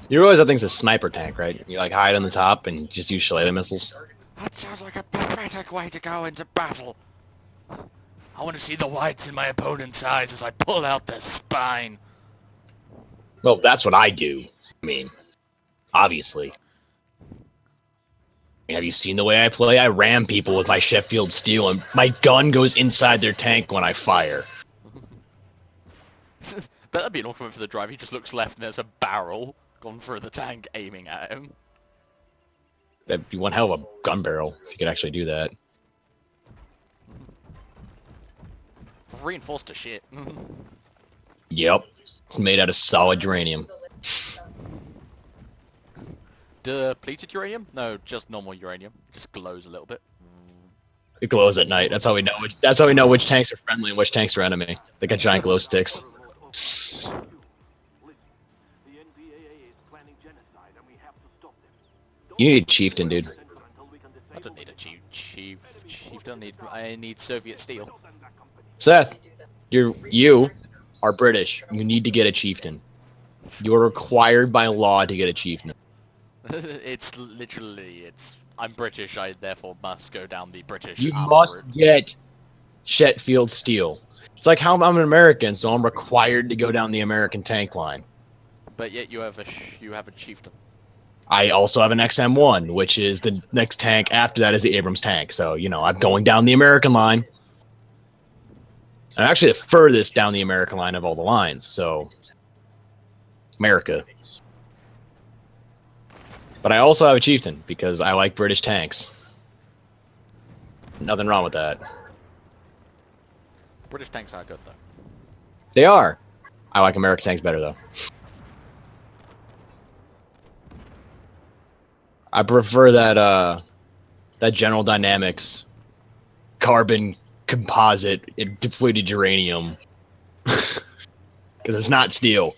You realize that thing's a sniper tank, right? You like hide on the top and just use shillelagh missiles. That sounds like a pathetic way to go into battle. I want to see the whites in my opponent's eyes as I pull out their spine. Well, that's what I do. I mean, obviously. Have you seen the way I play? I ram people with my Sheffield steel, and my gun goes inside their tank when I fire. That'd be an awkward for the driver. He just looks left and there's a barrel gone through the tank aiming at him. That'd be one hell of a gun barrel if you could actually do that. Reinforced to shit. Yep. It's made out of solid uranium. Depleted uranium? No, just normal uranium. It just glows a little bit. It glows at night. That's how we know. That's how we know which tanks are friendly and which tanks are enemy. They got giant glow sticks. Listen, the NBAA is planning genocide and we have to stop them. You need a chieftain, dude. I don't need a chieftain. I need Soviet steel. Seth, you are British. You need to get a chieftain. You are required by law to get a chieftain. It's literally, I'm British, I therefore must go down the British You armor must route. get Sheffield steel. It's like how I'm an American, so I'm required to go down the American tank line. But yet you have a chieftain. I also have an XM1, which is the next tank after that is the Abrams tank. So, you know, I'm going down the American line. I'm actually the furthest down the American line of all the lines, so America. But I also have a chieftain because I like British tanks. Nothing wrong with that. British tanks are good though. They are. I like American tanks better though. I prefer that that General Dynamics carbon composite depleted uranium because it's not steel.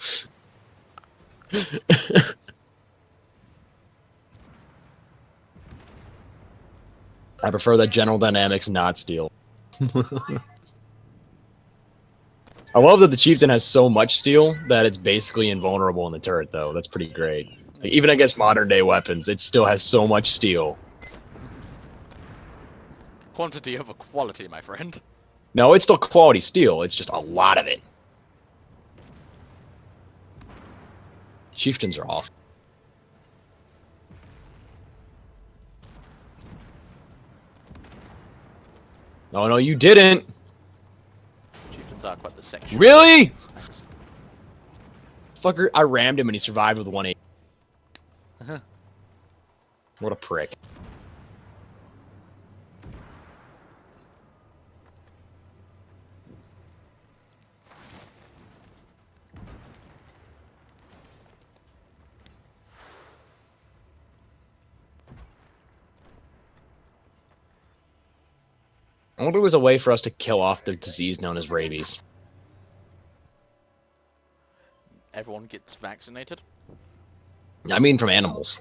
I prefer that General Dynamics not steel. I love that the Chieftain has so much steel that it's basically invulnerable in the turret, though. That's pretty great. Like, even against modern-day weapons, it still has so much steel. Quantity over quality, my friend. No, it's still quality steel. It's just a lot of it. Chieftains are awesome. No, no, you didn't. Chieftains are quite the section. Really? Fucker, I rammed him and he survived with 180. What a prick. I wonder if there was a way for us to kill off the disease known as rabies. Everyone gets vaccinated? I mean from animals.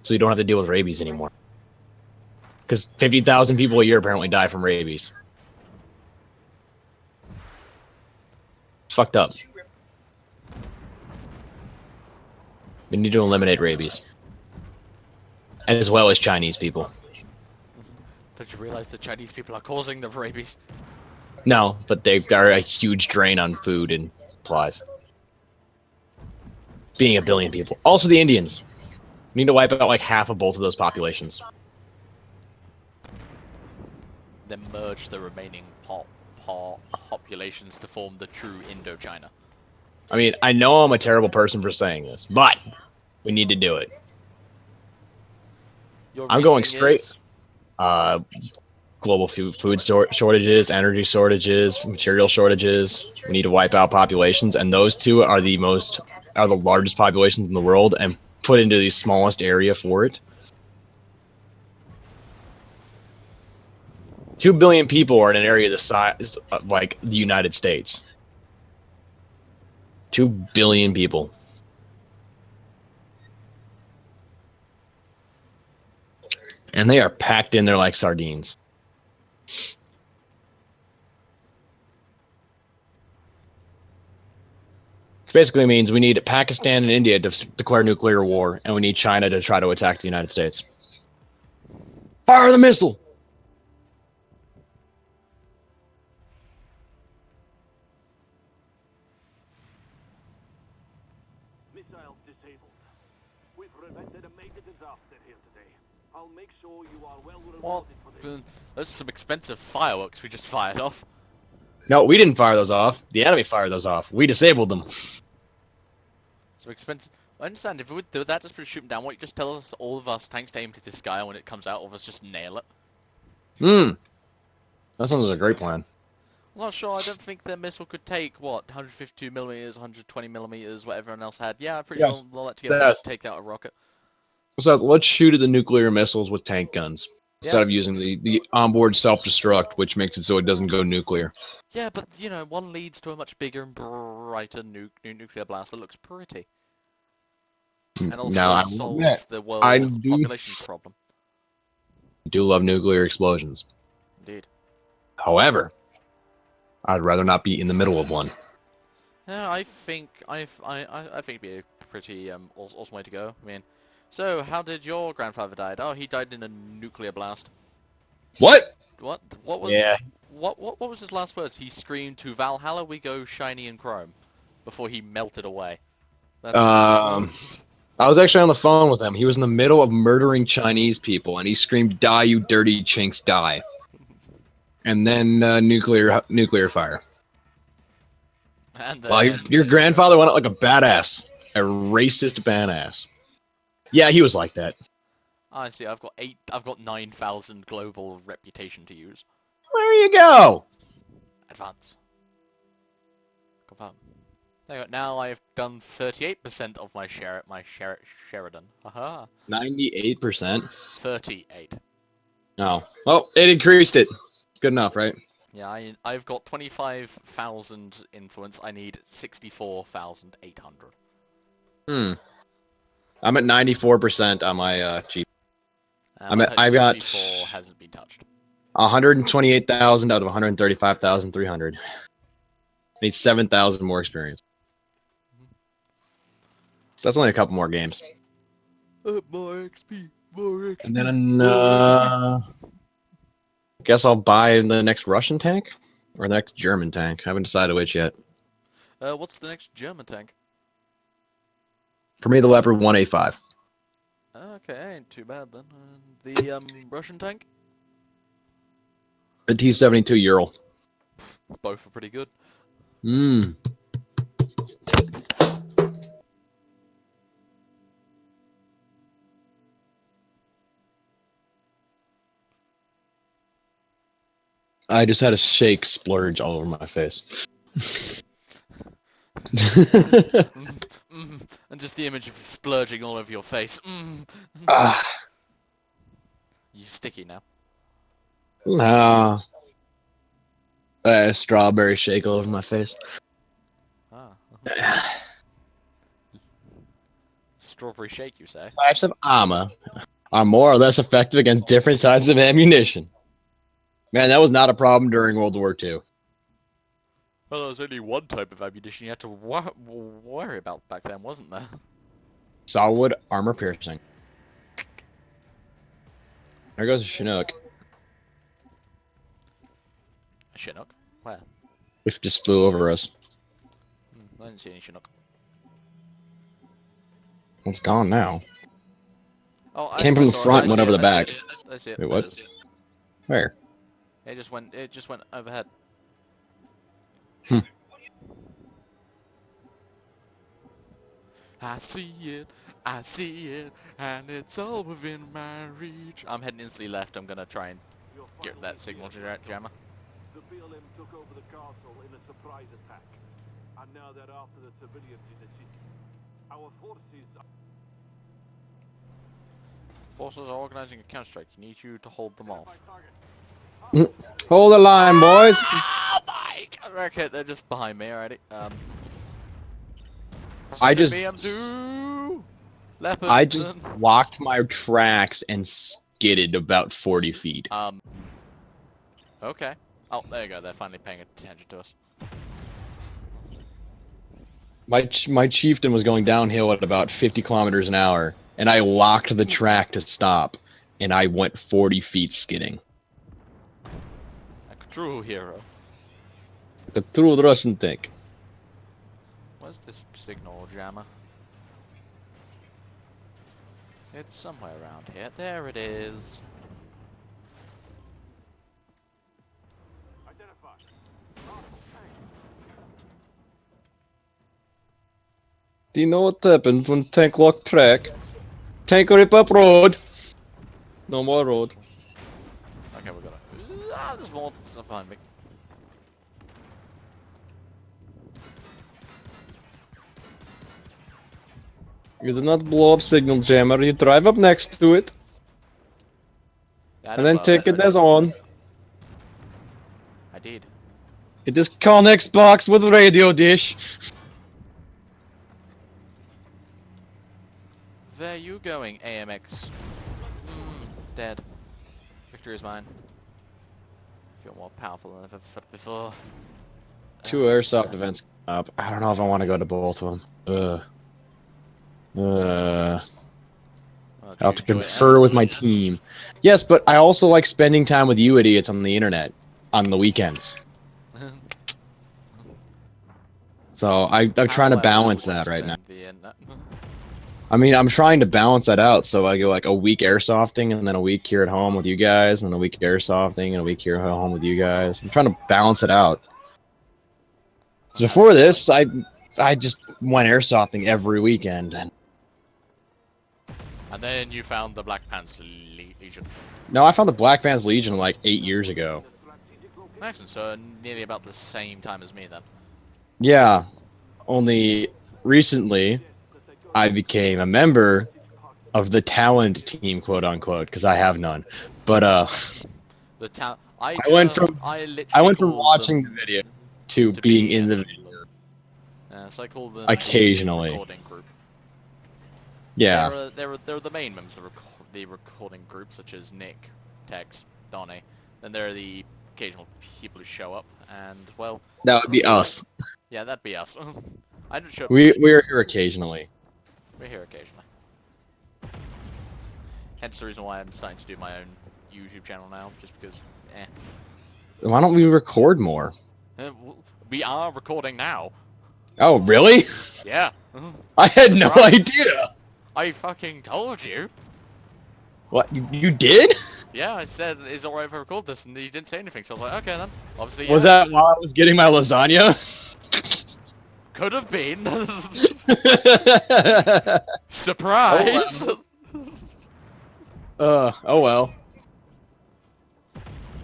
So you don't have to deal with rabies anymore. Because 50,000 people a year apparently die from rabies. It's fucked up. We need to eliminate rabies. As well as Chinese people. Don't you realize the Chinese people are causing the rabies? No, but they are a huge drain on food and supplies. Being a billion people. Also the Indians. We need to wipe out like half of both of those populations. Then merge the remaining populations to form the true Indochina. I mean, I know I'm a terrible person for saying this, but we need to do it. Your I'm going reasoning straight. is? Global food shortages, energy shortages, material shortages. We need to wipe out populations, and those two are the largest populations in the world, and put into the smallest area for it. 2 billion people are in an area the size of like the United States. 2 billion people. And they are packed in there like sardines. Which basically means we need Pakistan and India to declare nuclear war, and we need China to try to attack the United States. Fire the missile! Missiles disabled. We've prevented a major disaster here today. I'll make sure you are well What? rewarded for this. Those are some expensive fireworks we just fired off. No, we didn't fire those off. The enemy fired those off. We disabled them. So expensive. I understand if we would do that, just shoot them down. Why don't you just tell us all of us tanks to aim to the sky, and when it comes out, all of us just nail it? That sounds like a great plan. I'm not sure. I don't think their missile could take what 152 millimeters, 120 millimeters, what everyone else had. Yeah, I'm pretty Yes. sure all that together Yes. would take out a rocket. So let's shoot at the nuclear missiles with tank guns instead of using the onboard self-destruct, which makes it so it doesn't go nuclear. Yeah, but you know, one leads to a much bigger and brighter nuclear blast that looks pretty, and also Now, I solves the I world's do- population problem. do love nuclear explosions. Indeed. However, I'd rather not be in the middle of one. Yeah, I think it'd be a pretty awesome way to go. I mean, so how did your grandfather die? Oh, he died in a nuclear blast. What? What? What was? Yeah. What was his last words? He screamed, "To Valhalla we go, shiny and chrome," before he melted away. That's... I was actually on the phone with him. He was in the middle of murdering Chinese people, and he screamed, "Die, you dirty chinks, die!" And then nuclear fire. And Well, then... your grandfather went out like a badass, a racist badass. Yeah, he was like that. I see. I've got 9,000 global reputation to use. There you go. Advance. Confirm. There you go. Now I've done 38% of my Sheridan. Haha. 98%. 38. No. Well, it increased it. It's good enough, right? Yeah, I've got 25,000 influence. I need 64,800. I'm at 94% on my chief. I've got 64 hasn't been touched. 128,000 out of 135,300. Need 7,000 more experience. That's only a couple more games. More XP, more XP. And then, guess I'll buy the next Russian tank or the next German tank. I haven't decided which yet. What's the next German tank? For me, the Leopard 185. Okay, ain't too bad then. The Russian tank? The T-72 Ural. Both are pretty good. I just had a shake splurge all over my face. And just the image of splurging all over your face. Ah. You sticky now. No. I had a strawberry shake all over my face. Ah. Strawberry shake, you say? Types of armor are more or less effective against different types of ammunition. Man, that was not a problem during World War II. Well, there was only one type of ammunition you had to worry about back then, wasn't there? Solid armor piercing. There goes a Chinook. A Chinook? Where? It just flew over us. I didn't see any Chinook. It's gone now. Oh, Came from the front and went over the back. I see it. Wait, There what? it is. Where? It just went overhead. Hmm. I see it, and it's all within my reach. I'm heading instantly left. I'm gonna try and get that signal jammer. The BLM took over the castle in a surprise attack, and now they're after the civilians in the city. Our forces Forces are organizing a counterstrike. You need you to hold them off. Hold the line, boys. Oh my god! Okay, they're just behind me already. I just BM2 Leopard. I just walked my tracks and skidded about 40 feet. Okay. Oh, there you go. They're finally paying attention to us. My chieftain was going downhill at about 50 kilometers an hour, and I locked the track to stop, and I went 40 feet skidding. A true hero. The true Russian tank. Where's this signal jammer? It's somewhere around here. There it is. identified. Do you know what happens when tank lock track? Tank rip up road. No more road. Okay, we're gonna. Ah, there's more stuff behind me. You do not blow up signal jammer. You drive up next to it, and then take it as on. I did. It is connects box with radio dish. There you going, AMX. Dead. Victory is mine. Feel more powerful than I've ever felt before. Two airsoft events up. I don't know if I want to go to both of them. Well, I'll have to do you enjoy confer with my Essen? team. Yes, but I also like spending time with you idiots on the internet on the weekends. So I'm trying to How else balance would you that right now. spend the internet? I mean, I'm trying to balance that out. So I go like a week airsofting and then a week here at home with you guys, and a week airsofting and a week here at home with you guys. I'm trying to balance it out. So before this, I just went airsofting every weekend. And then you found the Black Pants Legion. No, I found the Black Pants Legion like 8 years ago. Excellent, so nearly about the same time as me then. Yeah, only recently I became a member of the talent team, quote unquote, because I have none. But The town. I went from watching the video to being in the video. So I call them Occasionally. the recording group. Yeah. They're the main members of the recording group, such as Nick, Tex, Donnie. Then there are the occasional people who show up, and well. That would be us. Yeah, that'd be us. I don't show up. We're here occasionally. We're here occasionally. Hence the reason why I'm starting to do my own YouTube channel now, just because, Why don't we record more? We are recording now. Oh, really? Yeah. I had no Surprise. idea. I fucking told you. What? You did? Yeah, I said, is it alright if I record this? And you didn't say anything, so I was like, okay then. Obviously, Was yeah. that while I was getting my lasagna? Could have been. Surprise! Oh well.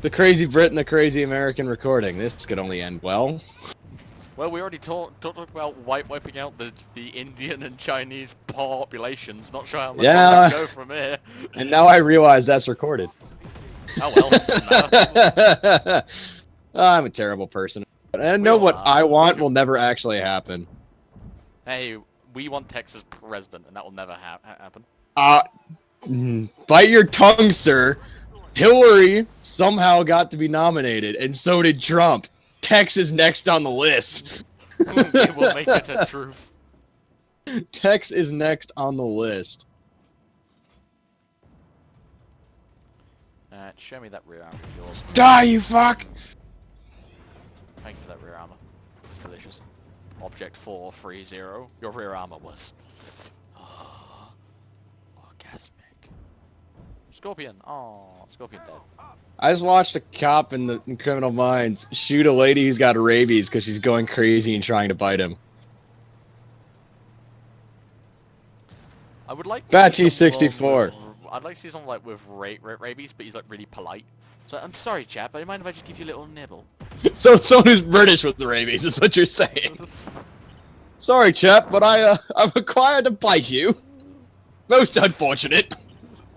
The crazy Brit and the crazy American recording. This could only end well. Well, we already talked about wiping out the Indian and Chinese populations. Not sure how much Yeah. we can go from here. And now I realize that's recorded. Oh well, doesn't matter. I'm a terrible person. And I know all what are. I want will never actually happen. Hey, we want Texas president, and that will never happen. Bite your tongue, sir. Hillary somehow got to be nominated, and so did Trump. Tex is next on the list. We will make it a truth. Tex is next on the list. Show me that rear armor of yours. Die, you fuck! Thank you for that rear armor. It's delicious. Object 430. Your rear armor was orgasmic. Scorpion. Oh, Scorpion dead. I just watched a cop in Criminal Minds shoot a lady who's got rabies because she's going crazy and trying to bite him. I would like to Batchy see someone 64. with, I'd like to see someone like with rabies, but he's like really polite. So I'm sorry, chap, but do you mind if I just give you a little nibble? So someone who's British with the rabies is what you're saying. Sorry, chap, but I'm required to bite you. Most unfortunate.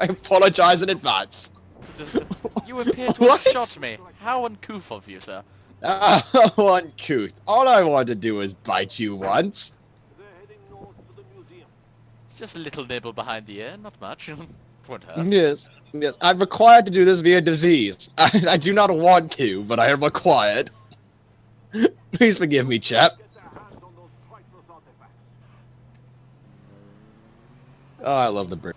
I apologize in advance. You appear to have What? shot me. How uncouth of you, sir. Oh, uncouth. All I wanted to do was bite you once. They're heading north to the museum. It's just a little nibble behind the ear, not much. Won't hurt. Yes. I'm required to do this via disease. I do not want to, but I am required. Please forgive me, chap. Get their hands on those priceless artifacts. Oh, I love the bird.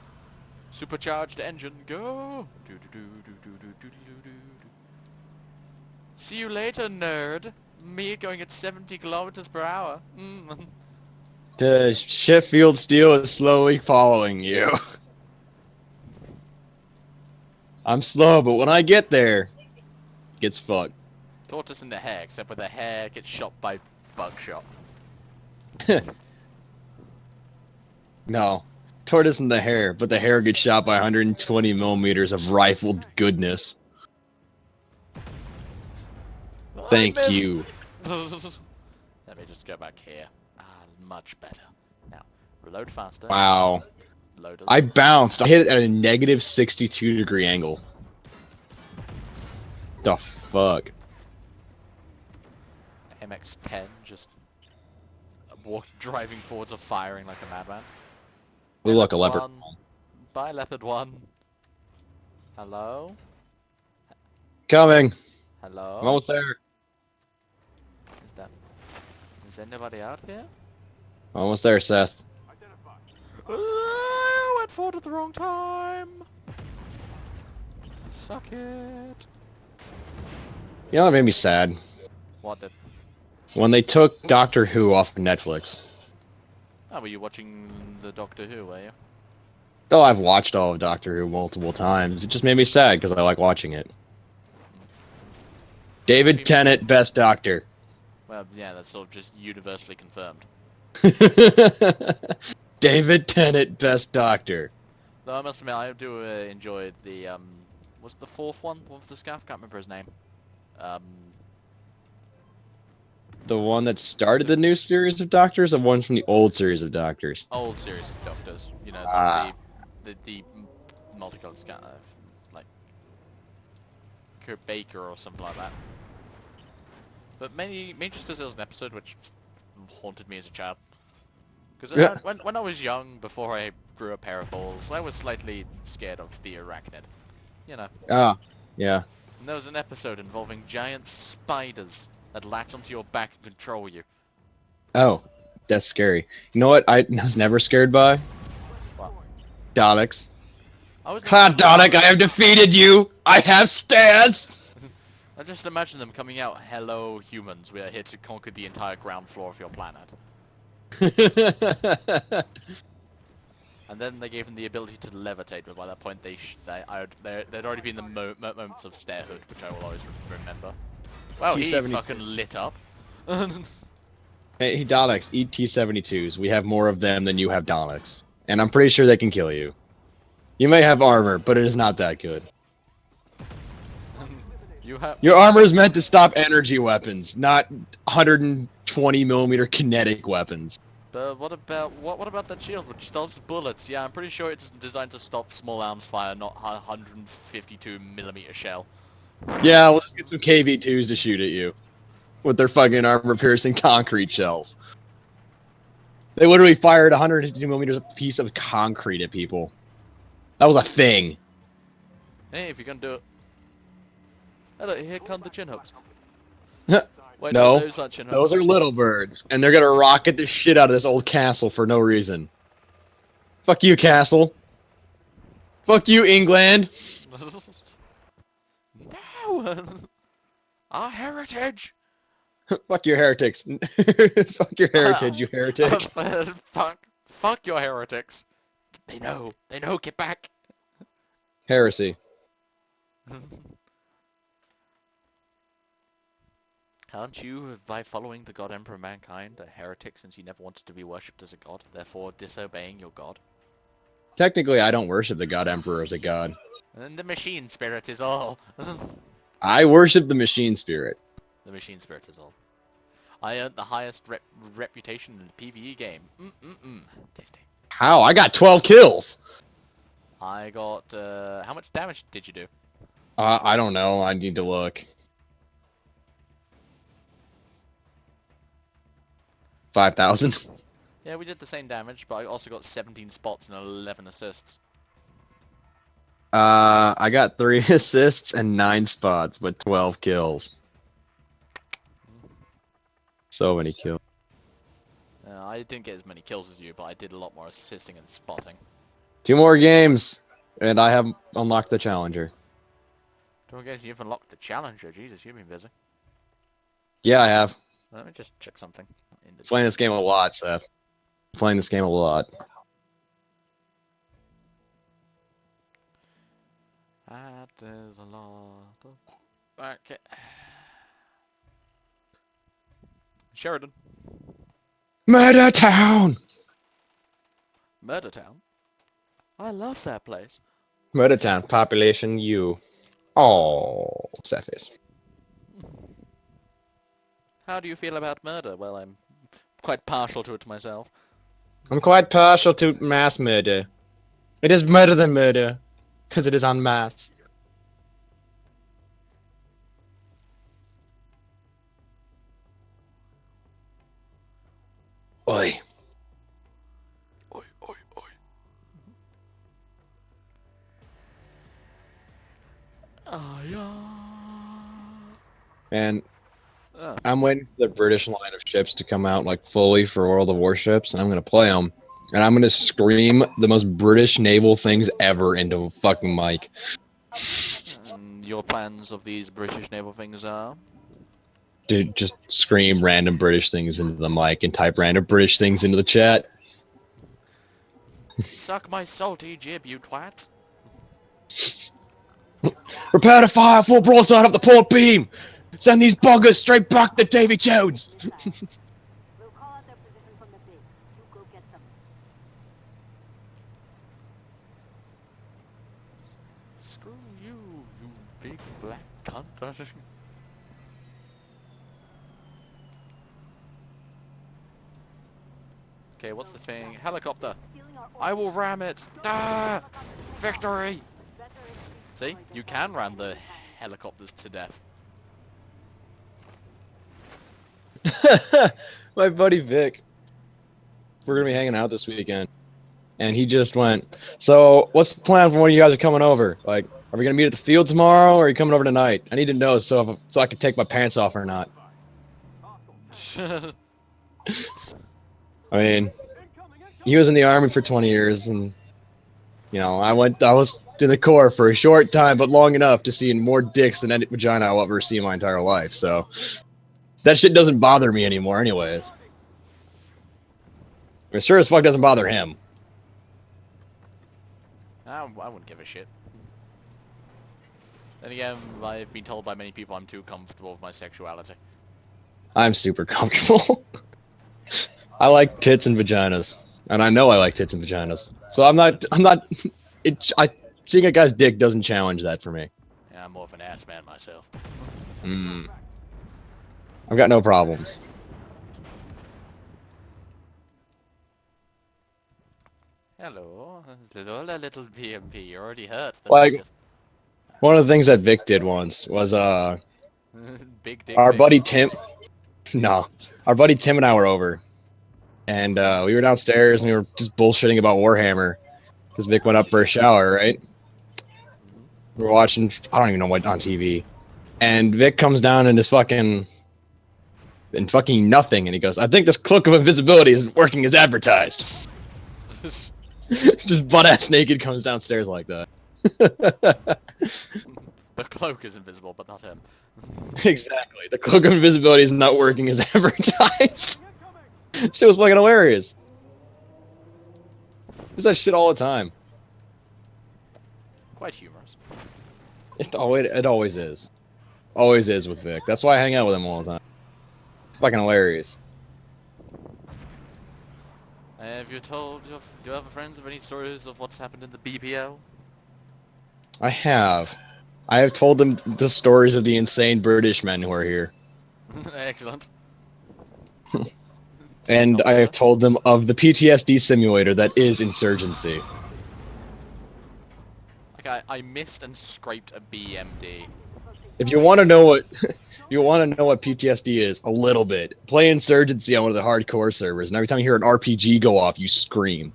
Supercharged engine, go! Do, do, do, do, do, do, do, do, do, do. See you later, nerd. Me going at 70 kilometers per hour. The Sheffield Steel is slowly following you. I'm slow, but when I get there, it gets fucked. Tortoise in the hair, except where the hair gets shot by buckshot. No. Tortoise in the hair, but the hair gets shot by 120 millimeters of rifled goodness. Thank I missed. you. Let me just go back here. Ah, much better. Now, reload faster. Wow. Load I bounced. I hit it at a negative 62-degree angle. The fuck? MX-10 just driving forwards or firing like a madman. Ooh, look, a leopard. One. Bye, Leopard 1. Hello? Coming. Hello? I'm almost there. Is anybody out here? Almost there, Seth. Went forward at the wrong time. Suck it. You know what made me sad? What did? When they took Doctor Who off of Netflix. Oh, were you watching the Doctor Who, were you? Though I've watched all of Doctor Who multiple times, it just made me sad because I like watching it. David Tennant, best Doctor. Well, yeah, that's sort of just universally confirmed. David Tennant, best Doctor. Though I must admit, I do enjoy the, what's the fourth one with the scarf? Can't remember his name. The one that started the new series of Doctors, or one from the old series of Doctors? Old series of Doctors. You know, the multicolored scarf, like Kurt Baker or something like that. But mainly just because there was an episode which haunted me as a child. Because Yeah. when I was young, before I grew a pair of balls, I was slightly scared of the arachnid. You know. Ah, yeah. And there was an episode involving giant spiders that latch onto your back and control you. Oh, that's scary. You know what I was never scared by? What? Daleks. I was Ha, Dalek, I have defeated you! I have stairs! I just imagine them coming out, hello humans, we are here to conquer the entire ground floor of your planet. And then they gave them the ability to levitate, but by that point there'd already been the moments of starehood, which I will always remember. Wow, he T-72. fucking lit up. Hey, Daleks, eat T-72s. We have more of them than you have Daleks. And I'm pretty sure they can kill you. You may have armor, but it is not that good. Your armor is meant to stop energy weapons, not 120 millimeter kinetic weapons. But what about that shield which stops bullets? Yeah, I'm pretty sure it's designed to stop small arms fire, not 152 millimeter shell. Yeah, we'll just get some KV-2s to shoot at you. With their fucking armor-piercing concrete shells. They literally fired 150 millimeters a piece of concrete at people. That was a thing. Hey, if you're gonna do it. Hello, here come the chin hooks. Wait, No, those aren't chin hooks. those are little birds, and they're gonna rocket the shit out of this old castle for no reason. Fuck you, castle. Fuck you, England. No! Our heritage! Fuck your heretics. Fuck your heritage, you heretic. Fuck your heretics. They know, get back. Heresy. Aren't you, by following the God Emperor of Mankind, a heretic since you never wanted to be worshipped as a god, therefore disobeying your god? Technically, I don't worship the God Emperor as a god. And the machine spirit is all. I worship the machine spirit. The machine spirit is all. I earned the highest reputation in the PvE game. Tasty. How? I got 12 kills. I got, how much damage did you do? I don't know. I need to look. 5,000. Yeah, we did the same damage, but I also got 17 spots and 11 assists. I got 3 assists and 9 spots, but 12 kills. So many kills. I didn't get as many kills as you, but I did a lot more assisting and spotting. 2 more games, and I have unlocked the challenger. Don't guess you've unlocked the challenger. Jesus, you've been busy. Yeah, I have. Let me just check something. In the Playing this game a lot, Seth. Playing this game a lot. That is a lot of... Okay. Sheridan. Murder Town! Murder Town? I love that place. Murder Town, population U. Oh, Seth. How do you feel about murder? Well, I'm quite partial to it myself. I'm quite partial to mass murder. It is murder than murder, because it is en masse. Oi. Oi, oi, oi. Oh, yeah. And Oh. I'm waiting for the British line of ships to come out like fully for World of Warships, and I'm gonna play them, and I'm gonna scream the most British naval things ever into a fucking mic. And your plans of these British naval things are? Dude, just scream random British things into the mic and type random British things into the chat. Suck my salty jib, you twat. Prepare to fire full broadside up the port beam! Send these buggers straight back to Davy Jones! We'll call out their position from the base. You go get them. Screw you, you big black cunt. Okay, what's the thing? Helicopter. I will ram it. Ah! Victory! See? You can ram the helicopters to death. My buddy Vic. We're gonna be hanging out this weekend. And he just went, so what's the plan for when you guys are coming over? Like, are we gonna meet at the field tomorrow or are you coming over tonight? I need to know so I can take my pants off or not. I mean, he was in the army for 20 years and you know, I was in the Corps for a short time, but long enough to see more dicks than any vagina I'll ever see in my entire life, so that shit doesn't bother me anymore anyways. It sure as fuck doesn't bother him. I wouldn't give a shit. Then again, I've been told by many people I'm too comfortable with my sexuality. I'm super comfortable. I like tits and vaginas. And I know I like tits and vaginas. So I'm not, seeing a guy's dick doesn't challenge that for me. Yeah, I'm more of an ass man myself. I've got no problems. Hello, little PMP, you already hurt. Like, one of the things that Vic did once was, big dick our Vic. buddy Tim, no, our buddy Tim and I were over. And we were downstairs and we were just bullshitting about Warhammer. Because Vic went up for a shower, right? We were watching, I don't even know what, on TV. And Vic comes down and is fucking nothing. And he goes, I think this cloak of invisibility isn't working as advertised. Just butt-ass naked comes downstairs like that. The cloak is invisible, but not him. Exactly. The cloak of invisibility is not working as advertised. Shit was fucking hilarious. Does that shit all the time. Quite humorous. It always is. Always is with Vic. That's why I hang out with him all the time. Fucking hilarious. Have you told your other friends of any stories of what's happened in the BPL? I have. I have told them the stories of the insane British men who are here. Excellent. And I have told them of the PTSD simulator that is Insurgency. Like I missed and scraped a BMD. If you want to know what PTSD is, a little bit, play Insurgency on one of the hardcore servers, and every time you hear an RPG go off, you scream.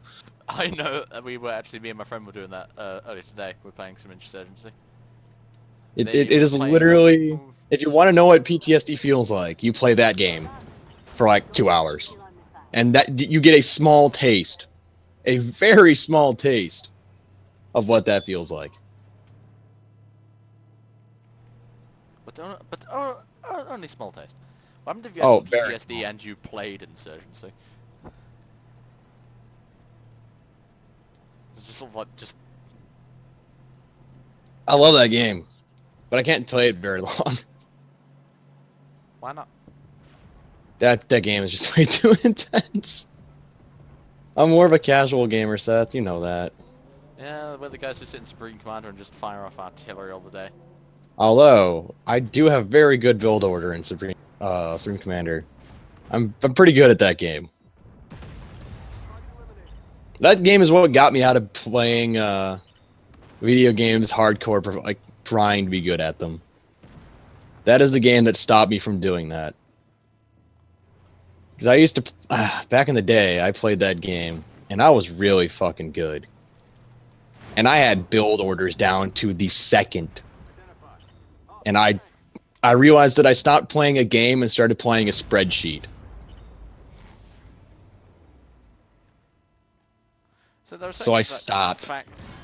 I know that me and my friend were doing that earlier today. We're playing some Insurgency. It is literally, if you want to know what PTSD feels like, you play that game for like 2 hours. And that you get a small taste, a very small taste of what that feels like. But only small taste. What happened if you had PTSD and you played Insurgency? It's just sort of like I love that game, but I can't play it very long. Why not? That game is just way too intense. I'm more of a casual gamer, Seth. You know that. Yeah, we're the guys who sit in Supreme Commander and just fire off artillery all the day. Although I do have very good build order in Supreme Commander. I'm pretty good at that game. That game is what got me out of playing video games hardcore, like trying to be good at them. That is the game that stopped me from doing that. Because I used to, back in the day, I played that game, and I was really fucking good. And I had build orders down to the second. And I realized that I stopped playing a game and started playing a spreadsheet. So I stopped.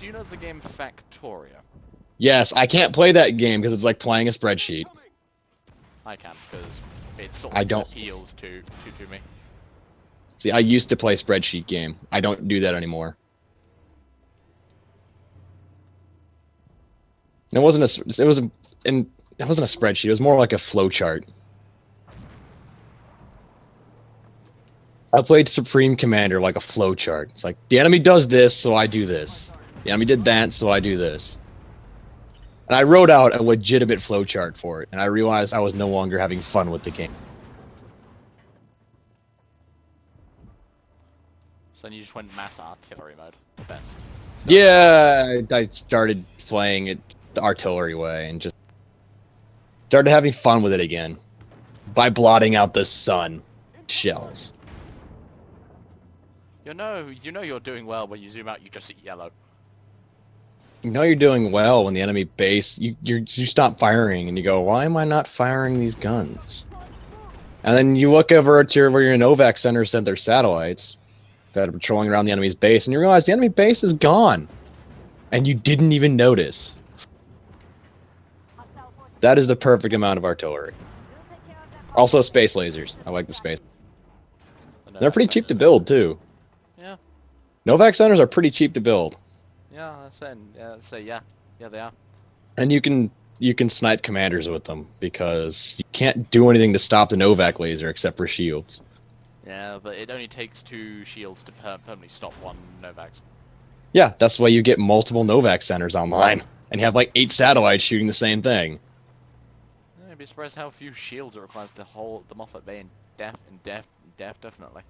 Do you know the game Factorio? Yes, I can't play that game because it's like playing a spreadsheet. I can, because it sort of appeals to me. See, I used to play spreadsheet game. I don't do that anymore. And it wasn't a spreadsheet. It was more like a flowchart. I played Supreme Commander like a flowchart. It's like, the enemy does this, so I do this. The enemy did that, so I do this. And I wrote out a legitimate flowchart for it, and I realized I was no longer having fun with the game. So then you just went mass artillery mode. The best. Yeah, I started playing it the artillery way, and just started having fun with it again. By blotting out the sun. Shells. You know you're doing well when you zoom out, you just see yellow. You know you're doing well when the enemy base, you stop firing and you go, why am I not firing these guns? And then you look over to where your Novak Center sent their satellites that are patrolling around the enemy's base, and you realize the enemy base is gone. And you didn't even notice. That is the perfect amount of artillery. Also space lasers. I like the space. They're pretty cheap to build, too. Yeah. Novak Centers are pretty cheap to build. Yeah, yeah, they are. And you can snipe commanders with them, because you can't do anything to stop the Novak laser except for shields. Yeah, but it only takes 2 shields to permanently stop 1 Novax. Yeah, that's why you get multiple Novak Centers online, and you have like 8 satellites shooting the same thing. I'd be surprised how few shields it requires to hold them off at bay in def, definitely.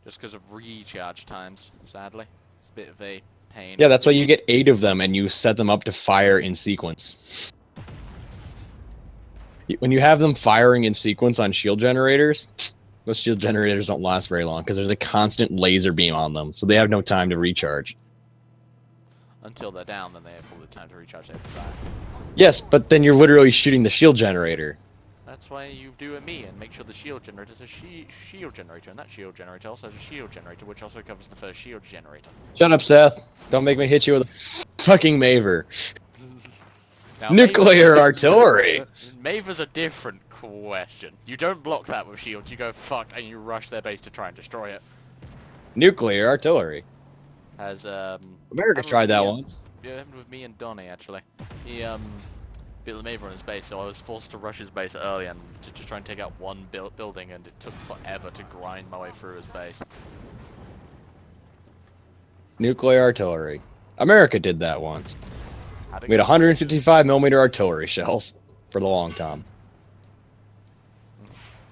Just because of recharge times, sadly. It's a bit of a pain. Yeah, that's why you get 8 of them, and you set them up to fire in sequence. When you have them firing in sequence on shield generators, those shield generators don't last very long, because there's a constant laser beam on them, so they have no time to recharge. Until they're down, then they have all the time to recharge their side. Yes, but then you're literally shooting the shield generator. That's why you do a me and make sure the shield generator is a shield generator, and that shield generator also has a shield generator, which also covers the first shield generator. Shut up, Seth. Don't make me hit you with a fucking Maver. Now, Nuclear artillery! Maver's a different question. You don't block that with shields, you go fuck and you rush their base to try and destroy it. Nuclear artillery. has America happened tried with that me once. Yeah, it happened with me and Donnie actually. He built the Maver on his base, so I was forced to rush his base early and to just try and take out one building, and it took forever to grind my way through his base. Nuclear artillery. America did that once. How'd it We had go? 155 millimeter artillery shells for the long time.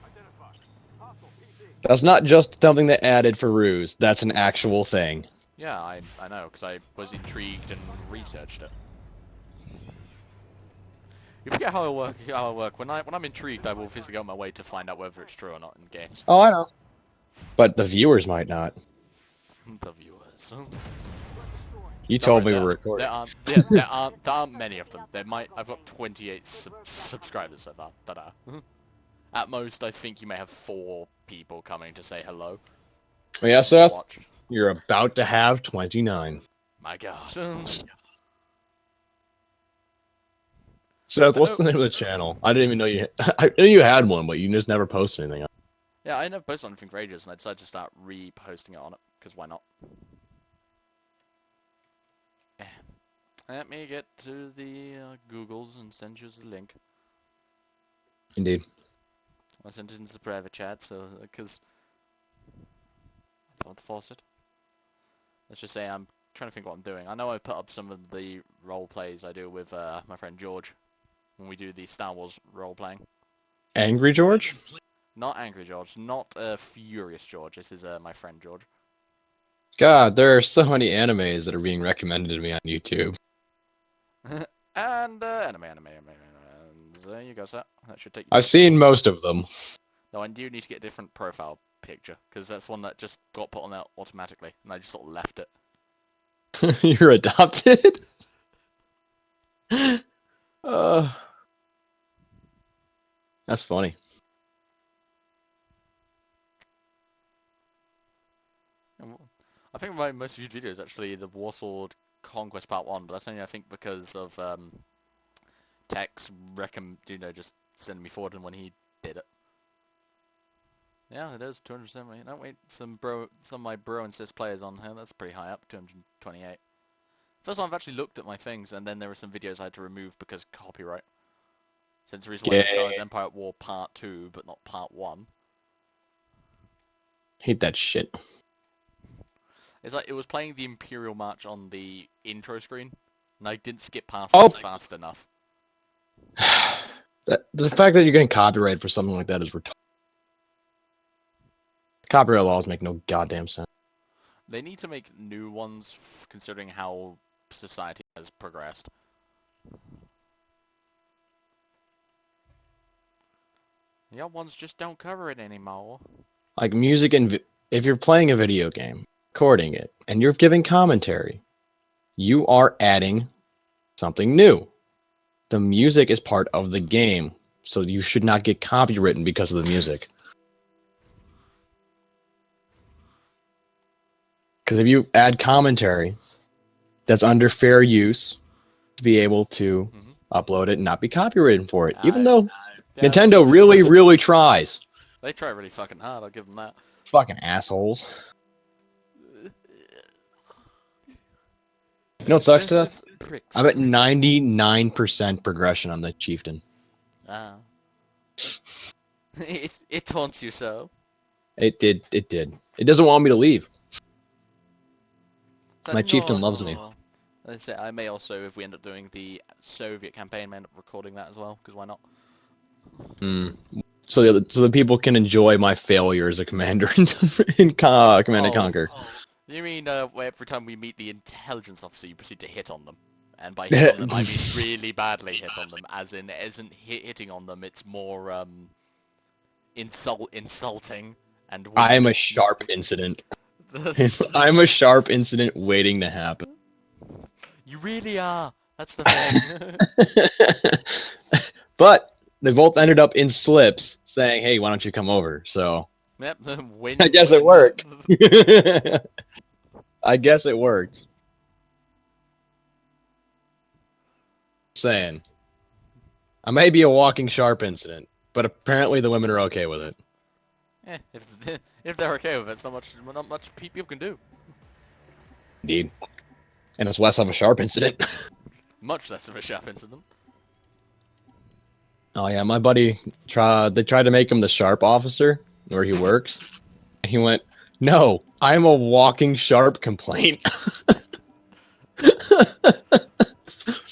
Identify. Hostile PC. That's not just something they added for ruse. That's an actual thing. Yeah, I know, because I was intrigued and researched it. You forget how I work. When I'm intrigued, I will physically go on my way to find out whether it's true or not in games. Oh, I know. But the viewers might not. The viewers. You Don't told worry, me we're recording. there aren't many of them. I've got 28 subscribers so far. Ta-da. At most, I think you may have 4 people coming to say hello. Yeah, Seth, Watch. you're about to have 29. My God. Seth, what's the name of the channel? I didn't even know you. I knew you had one, but you just never posted anything. Yeah, I never posted anything for ages, and I decided to start reposting it on it, because why not? Yeah. Let me get to the Googles and send you the link. Indeed. I sent it into the private chat, so, because I don't want to force it. Let's just say I'm trying to think what I'm doing. I know I put up some of the role plays I do with my friend George when we do the Star Wars role playing. Angry George? Not Angry George, not Furious George. This is my friend George. God, there are so many animes that are being recommended to me on YouTube. And anime. There you go, sir. That should take you. I've seen most of them. No, I do need to get a different profile picture, because that's one that just got put on there automatically, and I just sort of left it. You're adopted? That's funny. I think my most viewed video is actually the Warsword Conquest Part 1, but that's only, I think, because of Tex just sending me forward and when he did it. Yeah, it is 270. No, wait, some of my bro and sis players on here. That's pretty high up, 228. First time I've actually looked at my things, and then there were some videos I had to remove because copyright. Since the reason why Star Wars Empire at War Part 2, but not Part 1. Hate that shit. It's like it was playing the Imperial March on the intro screen, and I didn't skip past Oh. it fast enough. The fact that you're getting copyrighted for something like that is retarded. Copyright laws make no goddamn sense. They need to make new ones, considering how society has progressed. The other ones just don't cover it anymore. Like music and if you're playing a video game, recording it, and you're giving commentary, you are adding something new. The music is part of the game, so you should not get copywritten because of the music. Because if you add commentary that's under fair use, to be able to upload it and not be copyrighted for it, even though Nintendo really, really tries. They try really fucking hard, I'll give them that. Fucking assholes. You know what sucks to that? Pricks. I'm at 99% progression on the chieftain. Ah. It taunts you so. It did. It doesn't want me to leave. My chieftain loves me. Let's say I may also, if we end up doing the Soviet campaign, may end up recording that as well, because why not? So the people can enjoy my failure as a commander in Command and Conquer. You mean where every time we meet the intelligence officer, you proceed to hit on them? And by hit on them, I mean really badly hit on them, as in it isn't hitting on them, it's more insulting and. I am a sharp incident. I'm a sharp incident waiting to happen. You really are. That's the thing. But they both ended up in slips saying, "Hey, why don't you come over?" So yep, I guess it worked. I guess it worked. Saying, I may be a walking sharp incident, but apparently the women are okay with it. If they're okay with it, it's not much people can do. Indeed. And it's less of a sharp incident. Much less of a sharp incident. Oh yeah, my buddy they tried to make him the sharp officer where he works. And he went, "No, I'm a walking sharp complaint."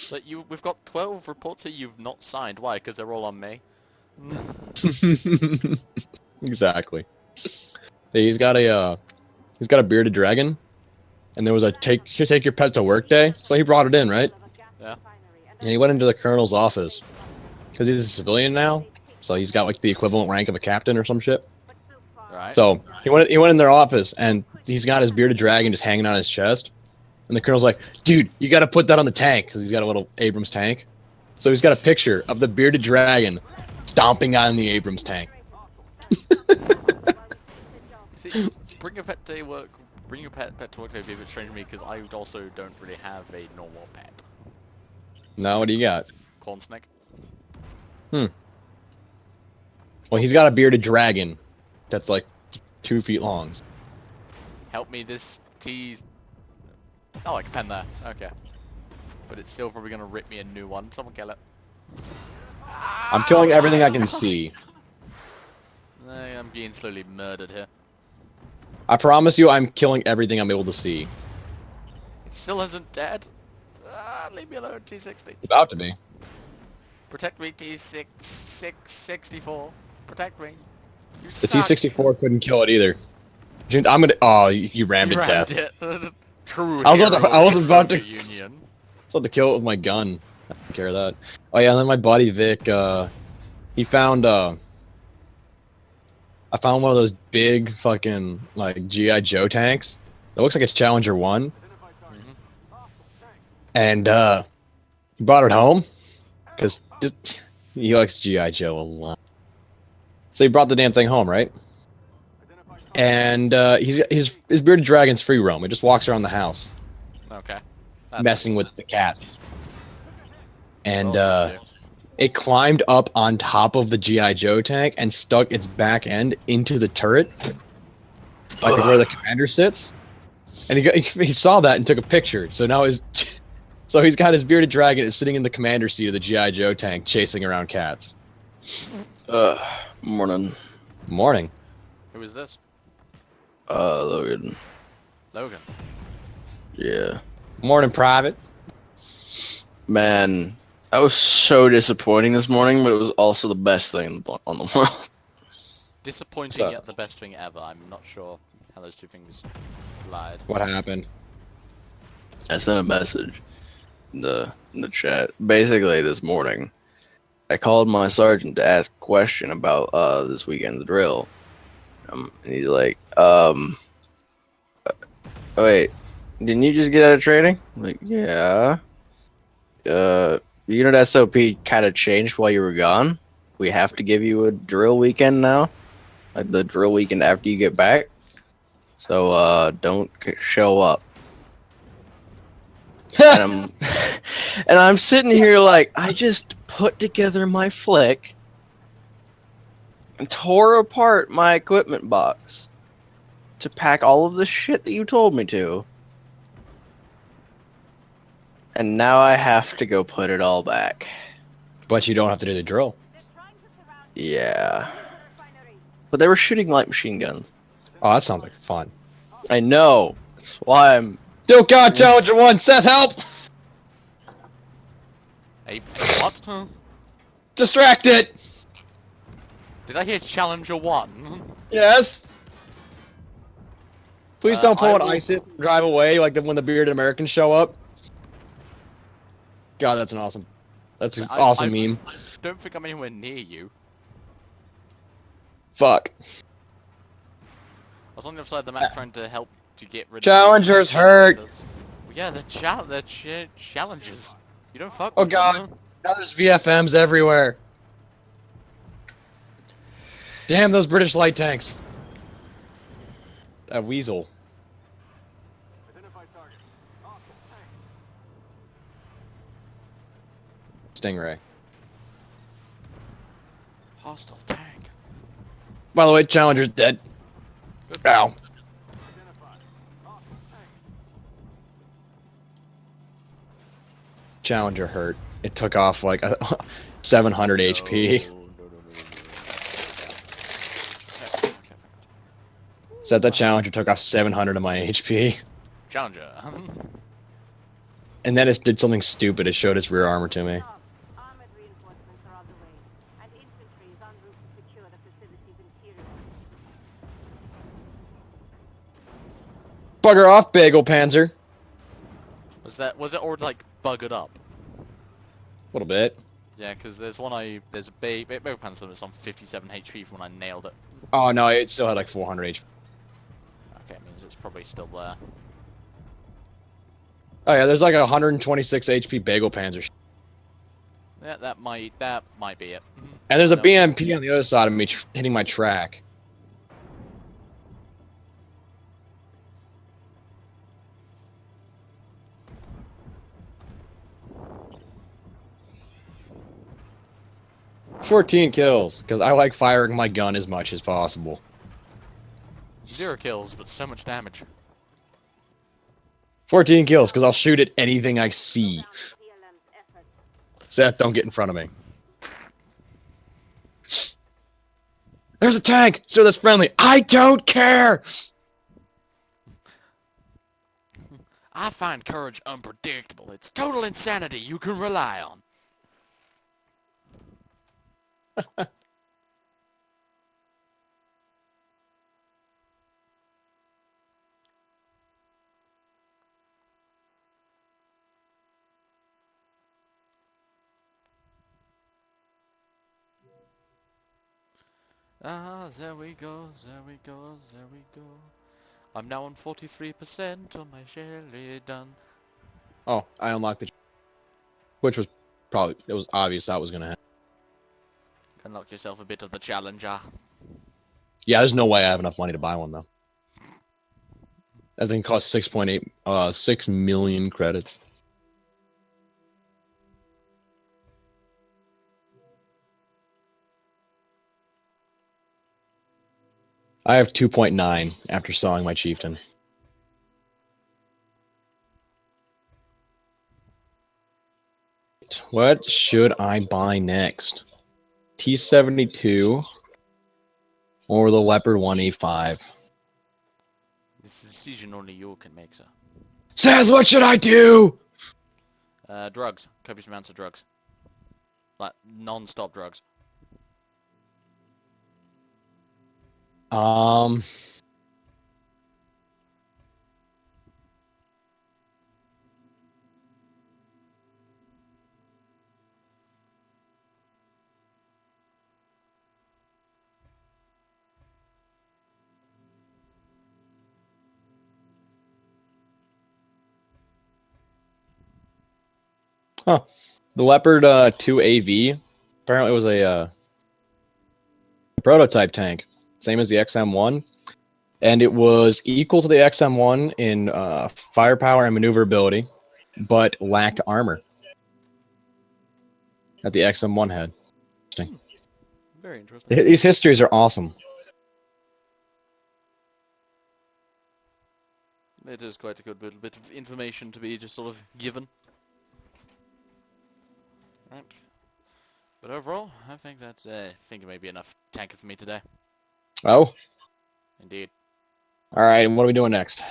But we've got 12 reports here you've not signed. Why? Because they're all on me. Exactly. He's got a bearded dragon, and there was a take your pet to work day, so he brought it in, right? Yeah. And he went into the colonel's office because he's a civilian now, so he's got like the equivalent rank of a captain or some shit. Right. So he went in their office, and he's got his bearded dragon just hanging on his chest. And the colonel's like, "Dude, you got to put that on the tank," because he's got a little Abrams tank. So he's got a picture of the bearded dragon stomping on the Abrams tank. See, bring your pet to work. Bring your pet to work. Would be a bit strange to me because I also don't really have a normal pet. Now what do you got? Corn snake. Well, he's got a bearded dragon that's like 2 feet long. Help me, this T. Oh, I can pen there. Okay. But it's still probably gonna rip me a new one. Someone kill it. I'm killing everything I can see. I'm being slowly murdered here. I promise you, I'm killing everything I'm able to see. It still isn't dead. Leave me alone, T60. It's about to be. Protect me, T664. Protect me. You The suck. T-64 couldn't kill it either. I'm gonna. Oh, you rammed You it rammed death. it. True. I was about to. Union. I was about to kill it with my gun. I don't care of that. Oh yeah, and then my buddy Vic, he found I found one of those big fucking like GI Joe tanks that looks like a Challenger 1, and he brought it home because he likes GI Joe a lot. So he brought the damn thing home, right? And his bearded dragon's free roam. It just walks around the house, Okay. messing with the cats. And What else would you do? it climbed up on top of the GI Joe tank and stuck its back end into the turret, like where the commander sits. And he saw that and took a picture. So now he's got his bearded dragon is sitting in the commander seat of the GI Joe tank, chasing around cats. Morning. Who Morning. is this? Logan. Logan. Yeah. Morning, Private. Man, I was so disappointing this morning, but it was also the best thing on the world. Disappointing So- yet the best thing ever. I'm not sure how those two things lied. What happened? I sent a message in the chat. Basically, this morning, I called my sergeant to ask a question about this weekend's drill. And he's like, wait, didn't you just get out of training? I'm like, yeah. Unit SOP kind of changed while you were gone. We have to give you a drill weekend now, like the drill weekend after you get back. So don't show up. and I'm sitting here like I just put together my flick and tore apart my equipment box to pack all of the shit that you told me to. And now I have to go put it all back. But you don't have to do the drill. Yeah. But they were shooting light machine guns. Oh, that sounds like fun. I know. That's why I'm... Still got Challenger 1. Seth, help! Hey, what? Huh? Distracted! Did I hear Challenger 1? Yes. Please don't pull I an will- ISIS and drive away like when the bearded Americans show up. God, that's an awesome. That's an awesome meme. Don't think I'm anywhere near you. Fuck. I was on the other side of the map trying to help to get rid Challenger's of hurt. Well, yeah, they're challenges. You don't fuck Oh, with God. them. Now there's VFMs everywhere. Damn those British light tanks. A weasel. Stingray. Hostile tank. By the way, Challenger's dead. Good. Ow. Challenger hurt. It took off like 700 HP. No. Said that Challenger took off 700 of my HP. Challenger. And then it did something stupid. It showed its rear armor to me. Armored reinforcements are on the way, and infantry is en route to secure the facility's interior. Bugger off, Bagel Panzer. Was it already like buggered up? A little bit. Yeah, because there's a Bagel Panzer that's on 57 HP from when I nailed it. Oh no, it still had like 400 HP. Okay, it means it's probably still there. Oh yeah, there's like a 126 HP Bagel Panzer. Yeah, that might be it. And there's a No. BMP on the other side of me hitting my track. "14 kills, because I like firing my gun as much as possible. 0 kills, but so much damage. 14 kills, because I'll shoot at anything I see. Seth, don't get in front of me. There's a tank! Sir, that's friendly. I don't care! I find courage unpredictable. It's total insanity you can rely on. Ah, there we go, there we go, there we go. I'm now on 43% on my Sheridan. Oh, I unlocked the... Which was probably... It was obvious that was going to happen. Unlock yourself a bit of the Challenger. Yeah, there's no way I have enough money to buy one, though. That thing costs 6 million credits. I have 2.9 after selling my chieftain. What should I buy next? T72 or the Leopard 185? This is a decision only you can make, sir. Seth, what should I do? Drugs. Copious amounts of drugs. Like, non-stop drugs. Huh. The Leopard 2 AV apparently was a prototype tank, same as the XM1, and it was equal to the XM1 in firepower and maneuverability, but lacked armor that the XM1 had. Interesting. Very interesting. These histories are awesome. It is quite a good bit of information to be just sort of given. Right. But overall, I think that's it may be enough tanking for me today. Oh, Indeed. all right. And what are we doing next?